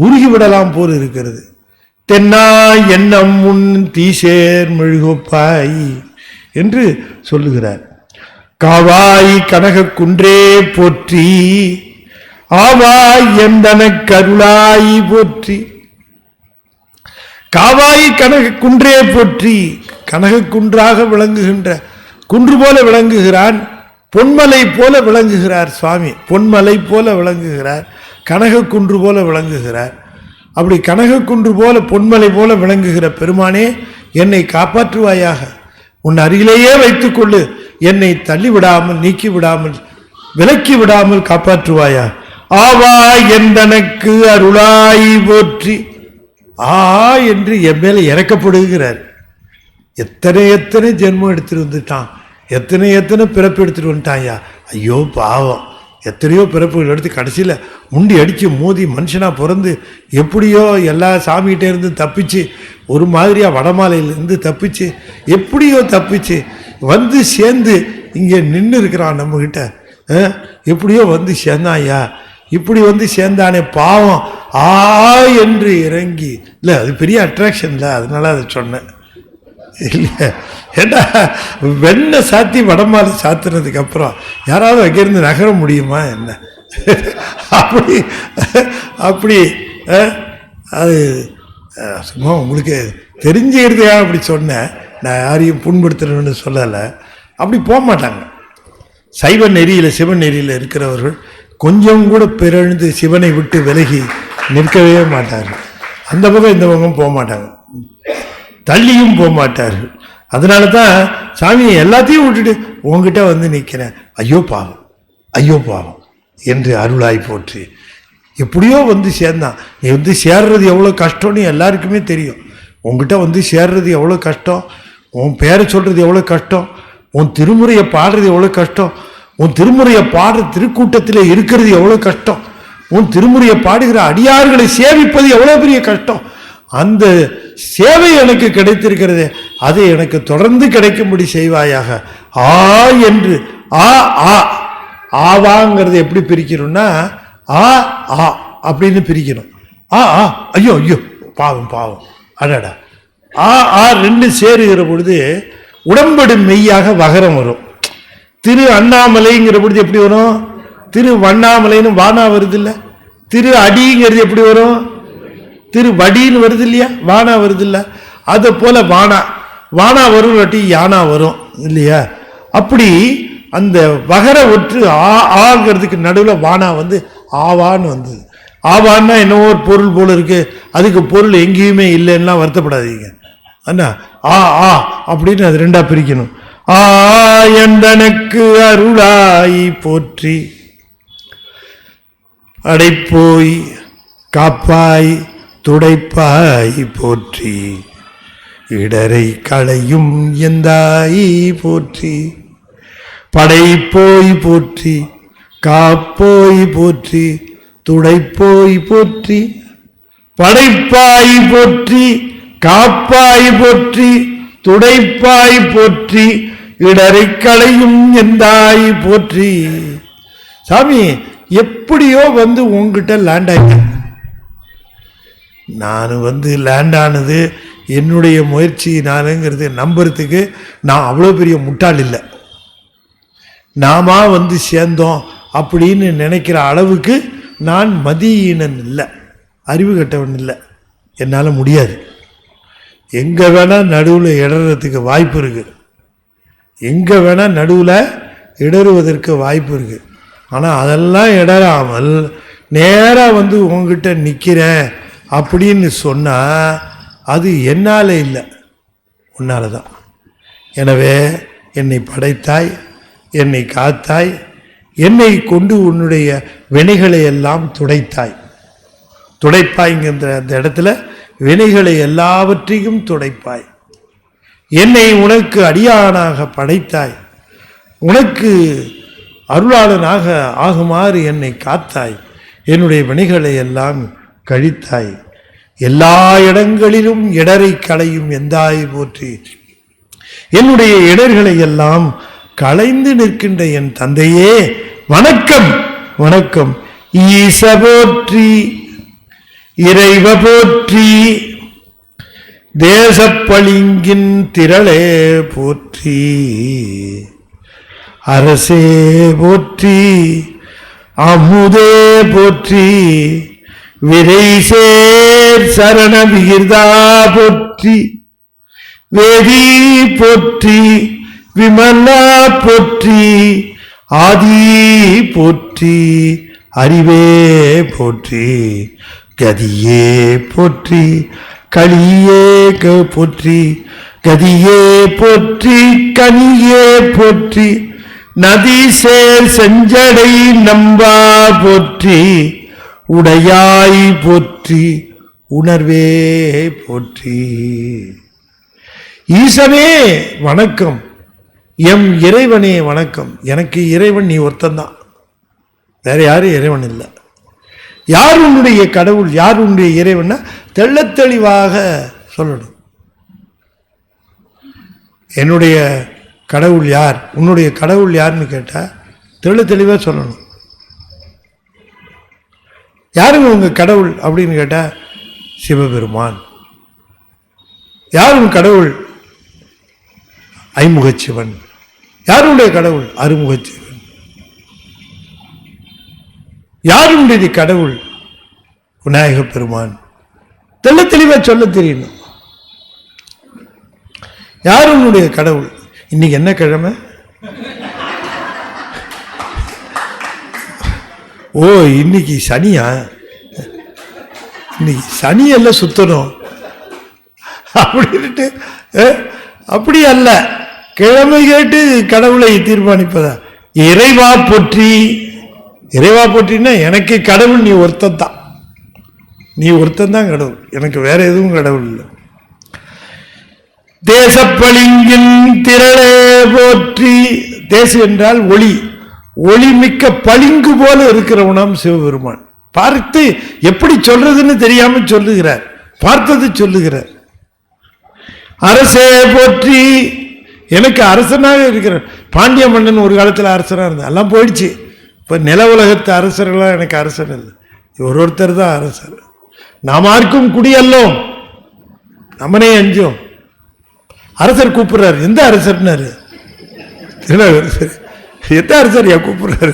உருகிவிடலாம் போல இருக்கிறது. தென்னா எண்ணம் முன் தீசேர் மெழுகொப்பாய் என்று சொல்லுகிறார். காவாய் கனக குன்றே போற்றி, ஆவாய் எந்தன கருளாய் போற்றி. காவாய் கனக குன்றே போற்றி. கனக குன்றாக விளங்குகின்ற குன்று போல விளங்குகிறான். பொன்மலை போல விளங்குகிறார் சுவாமி. பொன்மலை போல விளங்குகிறார், கனக குன்று போல விளங்குகிறார். அப்படி கனக குன்று போல பொன்மலை போல விளங்குகிற பெருமானே, என்னை காப்பாற்றுவாயாக. உன் அருகிலேயே வைத்துக் கொள்ளு. என்னை தள்ளி விடாமல், நீக்கி விடாமல், விலக்கி விடாமல் காப்பாற்றுவாயா. ஆவா எந்தனக்கு அருளாய் போற்றி. ஆ என்று என் மேல இறக்கப்படுகிறார். எத்தனை எத்தனை ஜென்மம் எடுத்துட்டு வந்துட்டான், எத்தனை எத்தனை பிறப்பு எடுத்துட்டு வந்துட்டான்யா. ஐயோ பாவம், எத்தனையோ பிறப்புகள் எடுத்து கடைசியில் முண்டி அடித்து மோதி மனுஷனாக பிறந்து எப்படியோ எல்லா சாமிகிட்டே இருந்து தப்பிச்சு, ஒரு மாதிரியாக வடமாலையிலேருந்து தப்பிச்சு, எப்படியோ தப்பிச்சு வந்து சேர்ந்து இங்கே நின்று இருக்கிறான் நம்மக்கிட்ட. எப்படியோ வந்து சேர்ந்தாயா. இப்படி வந்து சேர்ந்தானே பாவம், ஆ என்று இறங்கி. இல்லை, அது பெரிய அட்ராக்ஷன் இல்லை, அதனால அதை சொன்னேன். இல்லை, ஏன்னா வெண்ணெய் சாத்தி வடமாலை சாத்துனதுக்கு அப்புறம் யாராவது அங்கேருந்து நகர முடியுமா என்ன? அப்படி அப்படி அது சும்மா உங்களுக்கு தெரிஞ்சுக்கிறதுக்காக அப்படி சொன்னேன். நான் யாரையும் புண்படுத்துறேன்னு சொல்லலை. அப்படி போக மாட்டாங்க. சைவ நெறியில், சிவன் நெறியில் இருக்கிறவர்கள் கொஞ்சம் கூட பிறழ்ந்து சிவனை விட்டு விலகி நிற்கவே மாட்டார்கள். அந்த பக்கம் இந்த பக்கம் போக மாட்டாங்க, தள்ளியும் போக மாட்டார்கள். அதனால தான் சாமி எல்லாத்தையும் விட்டுட்டு உங்ககிட்ட வந்து நிற்கிறேன். ஐயோ பாவம், ஐயோ பாவம் என்று அருளாய் போற்றி. எப்படியோ வந்து சேர்ந்தான். நீ வந்து சேர்றது எவ்வளோ கஷ்டம்னு எல்லாருக்குமே தெரியும். உங்ககிட்ட வந்து சேர்றது எவ்வளோ கஷ்டம், உன் பேரை சொல்கிறது எவ்வளோ கஷ்டம், உன் திருமுறையை பாடுறது எவ்வளோ கஷ்டம், உன் திருமுறையை பாடுற திருக்கூட்டத்தில் இருக்கிறது எவ்வளோ கஷ்டம், உன் திருமுறையை பாடுகிற அடியார்களை சேவிப்பது எவ்வளோ பெரிய கஷ்டம். அந்த சேவை எனக்கு கிடைத்திருக்கிறது, அதை எனக்கு தொடர்ந்து கிடைக்கும்படி செய்வாயாக. ஆ என்று ஆ ஆ ஆவாங்கிறது எப்படி பிரிக்கணும்னா, ஆ ஆ அப்படின்னு பிரிக்கணும். ஆ ஆ ஐயோ ஐயோ பாவம் பாவம் அடடா. ஆ ஆ ரெண்டு சேருகிற பொழுது உடம்படு மெய்யாக வகரம் வரும். திரு அண்ணாமலைங்கிற பொழுது எப்படி வரும்? திரு வண்ணாமலைன்னு வானா வருது இல்லை. திரு அடிங்கிறது எப்படி வரும்? திரு வடின்னு வருது இல்லையா, வானா வருது இல்லை. அதை போல வானா வானா வரும், இல்லாட்டி யானா வரும் இல்லையா. அப்படி அந்த வகர ஒற்று ஆ ஆங்கிறதுக்கு நடுவில் வானா வந்து ஆவான்னு வந்தது. ஆவான்னா என்னவோ ஒரு பொருள் போல இருக்கு, அதுக்கு பொருள் எங்கேயுமே இல்லைன்னா வருத்தப்படாதீங்க. அண்ணா ஆ ஆ அப்படின்னு அது ரெண்டா பிரிக்கணும். ஆ எந்தனக்கு அருளாய் போற்றி. அடைப்போய் காப்பாய் துடைப்பாய் போற்றி. இடரை களையும் எந்தாய் போற்றி. படைப்போய் போற்றி, காப்போய் போற்றி, துடைப்போய் போற்றி. படைப்பாய் போற்றி, காப்பாய் போற்றி, துடைப்பாய் போற்றி. இடரை களையும் எந்தாய் போற்றி. சாமி எப்படியோ வந்து உங்ககிட்ட லேண்ட் ஆகிட்டேன். நான் வந்து லேண்ட் ஆனது என்னுடைய முயற்சினாலுங்கிறது நம்புறதுக்கு நான் அவ்வளோ பெரிய முட்டாள் இல்லை. நாம வந்து சேர்ந்தோம் அப்படின்னு நினைக்கிற அளவுக்கு நான் மதியீனன் இல்லை, அறிவு கட்டவன் இல்லை. என்னால் முடியாது. எங்கே வேணால் நடுவில் இடறதுக்கு வாய்ப்பு இருக்குது, எங்கே வேணால் நடுவில் இடறுவதற்கு வாய்ப்பு இருக்குது. ஆனால் அதெல்லாம் இடராமல் நேராக வந்து உங்ககிட்ட நிற்கிறேன் அப்படின்னு சொன்னால் அது என்னால் இல்லை, உன்னால் தான். எனவே என்னை படைத்தாய், என்னை காத்தாய், என்னை கொண்டு உன்னுடைய வினைகளை எல்லாம் துடைத்தாய். துடைப்பாய்ங்கிற அந்த இடத்துல வினைகளை எல்லாவற்றையும் துடைப்பாய். என்னை உனக்கு அடியானாக படைத்தாய், உனக்கு அருளாளனாக ஆகுமாறு என்னை காத்தாய், என்னுடைய வினைகளை எல்லாம் கழித்தாய். எல்லா இடங்களிலும் இடரை களையும் எந்தாய் போற்றி. என்னுடைய இடர்களை எல்லாம் களைந்து நிற்கின்ற என் தந்தையே வணக்கம் வணக்கம். ஈச போற்றி, இறைவ போற்றி, தேசப்பளிங்கின் திரளே போற்றி, அரசே போற்றி, அமுதே போற்றி, விரைசேர் சரண விகிர்தா போற்றி, வேதி போற்றி, விமலா போற்றி, ஆதி போற்றி, அறிவே போற்றி, கதியே போற்றி, களியே போற்றி, கதியே போற்றி, கனியே போற்றி, நதி சேர் செஞ்சடை நம்பா போற்றி, உடையாய் போற்றி, உணர்வே போற்றி. ஈசனே வணக்கம், எம் இறைவனே வணக்கம். எனக்கு இறைவன் நீ ஒருத்தந்தான், வேற யாரும் இறைவன் இல்லை. யார் உன்னுடைய கடவுள், யார் உன்னுடைய இறைவன்னா தெள்ளத் தெளிவாக சொல்லணும். என்னுடைய கடவுள் யார், உன்னுடைய கடவுள் யாருன்னு கேட்டால் தெள்ளத் தெளிவாக சொல்லணும். யாருங்க உங்க கடவுள் அப்படின்னு கேட்டால் சிவபெருமான். யார் உன் கடவுள், ஐமுகச்சிவன். யாருடைய கடவுள், அறுமுகச்சிவன். யாருடைய கடவுள், விநாயக பெருமான். தெள்ள தெளிவா சொல்ல தெரியணும். யார் உன்னுடைய கடவுள். இன்னைக்கு என்ன கிழமை? ஓ, இன்னைக்கு சனியா? இன்னைக்கு சனி எல்லாம் சுத்தணும் அப்படின்ட்டு, அப்படி அல்ல. கிழமை கேட்டு கடவுளை தீர்மானிப்பதா? இறைவா போற்றி. இறைவா போற்றின்னா எனக்கு கடவுள் நீ ஒருத்தன் தான், நீ ஒருத்தன் தான் கடவுள், எனக்கு வேற எதுவும் கடவுள் இல்லை. தேசப்பளிங்கின் திரளே போற்றி. தேசம் என்றால் ஒளி, ஒளி மிக்க பளிங்கு போல இருக்கிறவனாம் சிவபெருமான். பார்த்து எப்படி சொல்றதுன்னு தெரியாம சொல்லுகிறார், பார்த்தது சொல்லுகிறார். அரசே போற்றி. எனக்கு அரசனாக இருக்கிற பாண்டிய மன்னன் ஒரு காலத்தில் அரசனாக இருந்தான், எல்லாம் போயிடுச்சு. இப்போ நில உலகத்து அரசர்களாக எனக்கு அரசன் இல்லை, ஒருத்தர் தான் அரசர். நாம் யாருக்கும் குடியல்லோம், நம்மனே அஞ்சோம். அரசர் கூப்பிடுறாரு, எந்த அரசர்னாரு? எந்த அரசர் ஏன் கூப்பிடுறாரு?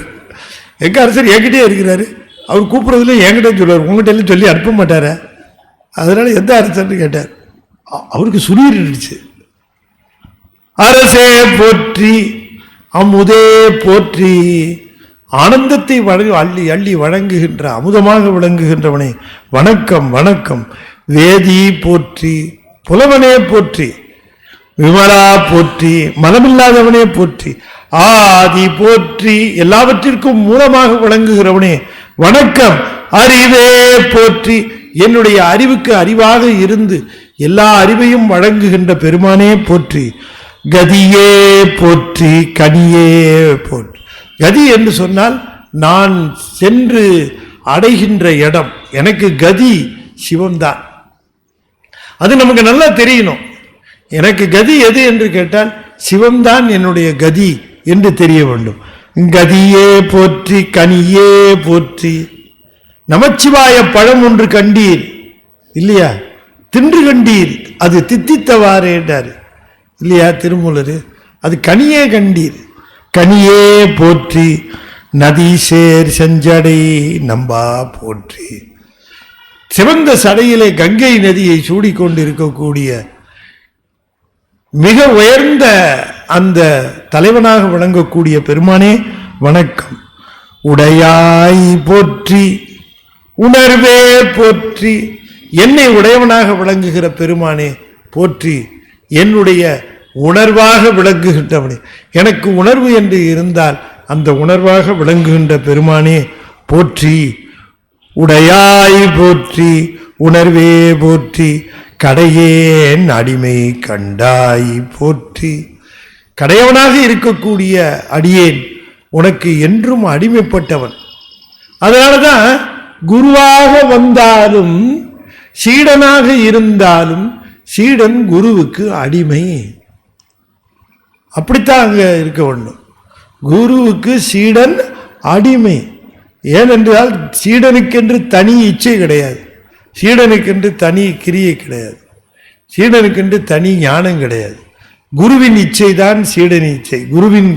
எங்க அரசர் என்கிட்டே இருக்கிறாரு, அவர் கூப்பிடுறதுல என்கிட்ட சொல்லுவார், உங்ககிட்ட எல்லாம் சொல்லி அனுப்ப மாட்டார. அதனால எந்த அரசர்னு கேட்டார். அவருக்கு சுரீரிடுச்சு. அரசே போற்றி, அமுதே போற்றி. ஆனந்தத்தை அள்ளி அள்ளி வழங்குகின்ற, அமுதமாக விளங்குகின்றவனே வணக்கம் வணக்கம். வேதி போற்றி, புலவனே போற்றி, விமலா போற்றி, மனமில்லாதவனே போற்றி, ஆதி போற்றி, எல்லாவற்றிற்கும் மூலமாக விளங்குகிறவனே வணக்கம். அறிவே போற்றி, என்னுடைய அறிவுக்கு அறிவாக இருந்து எல்லா அறிவையும் வழங்குகின்ற பெருமானே போற்றி. கதியே போற்றி, கனியே போற்றி. கதி என்று சொன்னால் நான் சென்று அடைகின்ற இடம். எனக்கு கதி சிவன்தான், அது நமக்கு நல்லா தெரியணும். எனக்கு கதி எது என்று கேட்டால் சிவம்தான் என்னுடைய கதி என்று தெரிய வேண்டும். கதியே போற்றி, கனியே போற்றி. நமச்சிவாய பழம் ஒன்று கண்டீர் இல்லையா, தின்று கண்டீர், அது தித்தித்தவாறேன்றாரு இல்லையா திருமூலர். அது கனியே கண்டீர், கனியே போற்றி நதீசேர் செஞ்சடை நம்பா போற்றி. சிவந்த சடையிலே கங்கை நதியை சூடிக்கொண்டு இருக்கக்கூடிய மிக உயர்ந்த அந்த தலைவனாக விளங்கக்கூடிய பெருமானே வணக்கம். உடையாய் போற்றி உணர்வே போற்றி. என்னை உடையவனாக விளங்குகிற பெருமானே போற்றி. என்னுடைய உணர்வாக விளங்குகின்றவனே, எனக்கு உணர்வு என்று இருந்தால் அந்த உணர்வாக விளங்குகின்ற பெருமானே போற்றி. உடையாய் போற்றி உணர்வே போற்றி கடையேன் அடிமை கண்டாய் போற்றி. கடையவனாக இருக்கக்கூடிய அடியேன் உனக்கு என்றும் அடிமைப்பட்டவன். அதனாலதான் குருவாக வந்தாலும் சீடனாக இருந்தாலும் சீடன் குருவுக்கு அடிமை. அப்படித்தான் அங்க இருக்க வேண்டும். குருவுக்கு சீடன் அடிமை. ஏனென்றால் சீடனுக்கென்று தனி இச்சை கிடையாது, சீடனுக்கென்று தனி கிரியை கிடையாது, சீடனுக்கென்று தனி ஞானம் கிடையாது. குருவின் இச்சை தான் சீடனின் இச்சை, குருவின்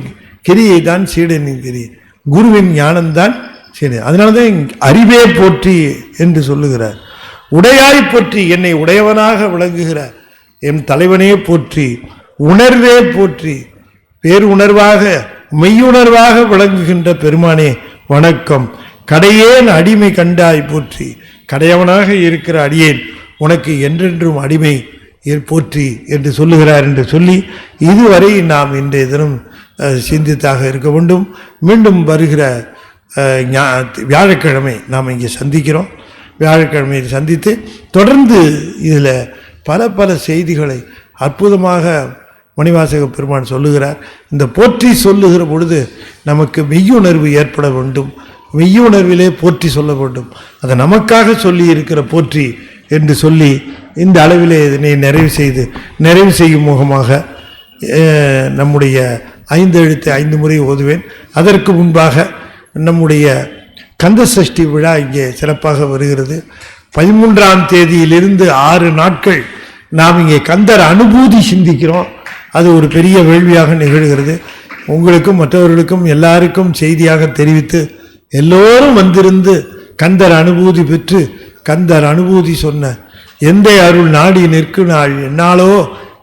கிரியை தான் சீடனின் கிரியை, குருவின் ஞானம்தான் சீடன். அதனாலதான் அறிவே போற்றி என்று சொல்லுகிறார். உடையாய் போற்றி, என்னை உடையவனாக விளங்குகிறார் என் தலைவனே போற்றி. உணர்வே போற்றி, பேருணர்வாக மெய்யுணர்வாக விளங்குகின்ற பெருமானே வணக்கம். கடையேன் அடிமை கண்டாய் போற்றி. கடையவனாக இருக்கிற அடியேன் உனக்கு என்றென்றும் அடிமை போற்றி என்று சொல்லுகிறார் என்று சொல்லி இதுவரை நாம் இன்றைய தினம் சிந்தித்தாக இருக்க வேண்டும். மீண்டும் வருகிற வியாழக்கிழமை நாம் இங்கே சந்திக்கிறோம். வியாழக்கிழமையை சந்தித்து தொடர்ந்து இதில் பல பல செய்திகளை அற்புதமாக மணிவாசக பெருமான் சொல்லுகிறார். இந்த போற்றி சொல்லுகிற பொழுது நமக்கு மெய்யுணர்வு ஏற்பட வேண்டும், மெய்யுணர்விலே போற்றி சொல்ல வேண்டும். அதை நமக்காக சொல்லி இருக்கிற போற்றி என்று சொல்லி இந்த அளவிலே இதனை நிறைவு செய்யும் முகமாக நம்முடைய 5 எழுத்து 5 முறை ஓதுவேன். அதற்கு முன்பாக நம்முடைய கந்த சஷ்டி விழா இங்கே சிறப்பாக வருகிறது. 13ஆம் தேதியிலிருந்து 6 நாட்கள் நாம் இங்கே கந்தர் அனுபூதி சிந்திக்கிறோம். அது ஒரு பெரிய வேள்வியாக நிகழ்கிறது. உங்களுக்கும் மற்றவர்களுக்கும் எல்லாருக்கும் செய்தியாக தெரிவித்து எல்லோரும் வந்திருந்து கந்தர் அனுபூதி பெற்று கந்தர் அனுபூதி சொன்ன எந்த அருள் நாடி நிற்கும் நாள் என்னாலோ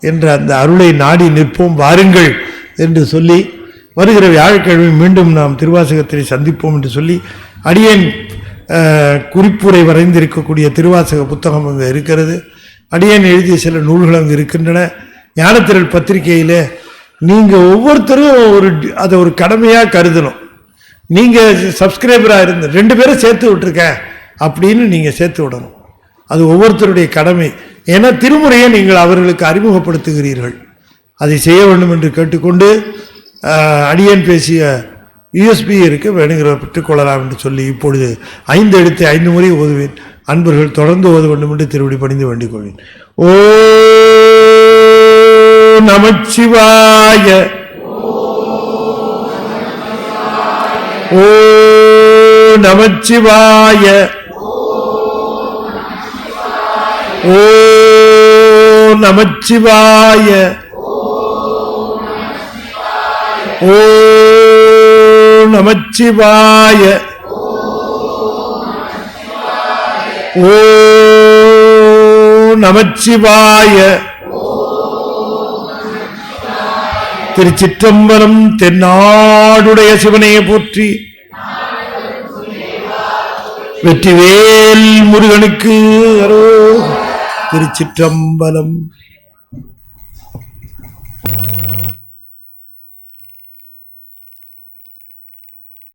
என்ற அந்த அருளை நாடி நிற்போம் வாருங்கள் என்று சொல்லி வருகிற வியாழக்கிழமை மீண்டும் நாம் திருவாசகத்தை சந்திப்போம் என்று சொல்லி அடியேன் குறிப்புரை வரைந்திருக்கக்கூடிய திருவாசக புத்தகம் அங்கே இருக்கிறது. அடியேன் எழுதிய சில நூல்கள் அங்கே இருக்கின்றன. ஞானத்திரள் பத்திரிகையில் நீங்கள் ஒவ்வொருத்தரும் அதை ஒரு கடமையாக கருதணும். நீங்கள் சப்ஸ்கிரைபராக இருந்து 2 பேரை சேர்த்து விட்டுருக்கேன் அப்படின்னு நீங்கள் சேர்த்து விடணும். அது ஒவ்வொருத்தருடைய கடமை. ஏன்னா திருமுறையை நீங்கள் அவர்களுக்கு அறிமுகப்படுத்துகிறீர்கள். அதை செய்ய வேண்டும் என்று கேட்டுக்கொண்டு அடியேன் பேசிய யூஎஸ்பி இருக்க வேணுங்கிற பெற்றுக்கொள்ளலாம் என்று சொல்லி இப்பொழுது 5 எழுத்து 5 முறை ஓதுவேன். அன்பர்கள் தொடர்ந்து ஓத வேண்டும் என்று திருவடி பணிந்து வேண்டிக் கொள்வேன். ஓ நமச்சிவாய, ஓ நமச்சிவாய, ஓ நமச்சிவாய, ஓ நமச்சிவாய, ஓ நமச்சிவாய. திருச்சிற்றம்பலம். தென்னாடுடைய சிவனையை போற்றி. வெற்றிவேல் முருகனுக்கு அரோகரா. திருச்சிற்றம்பலம்.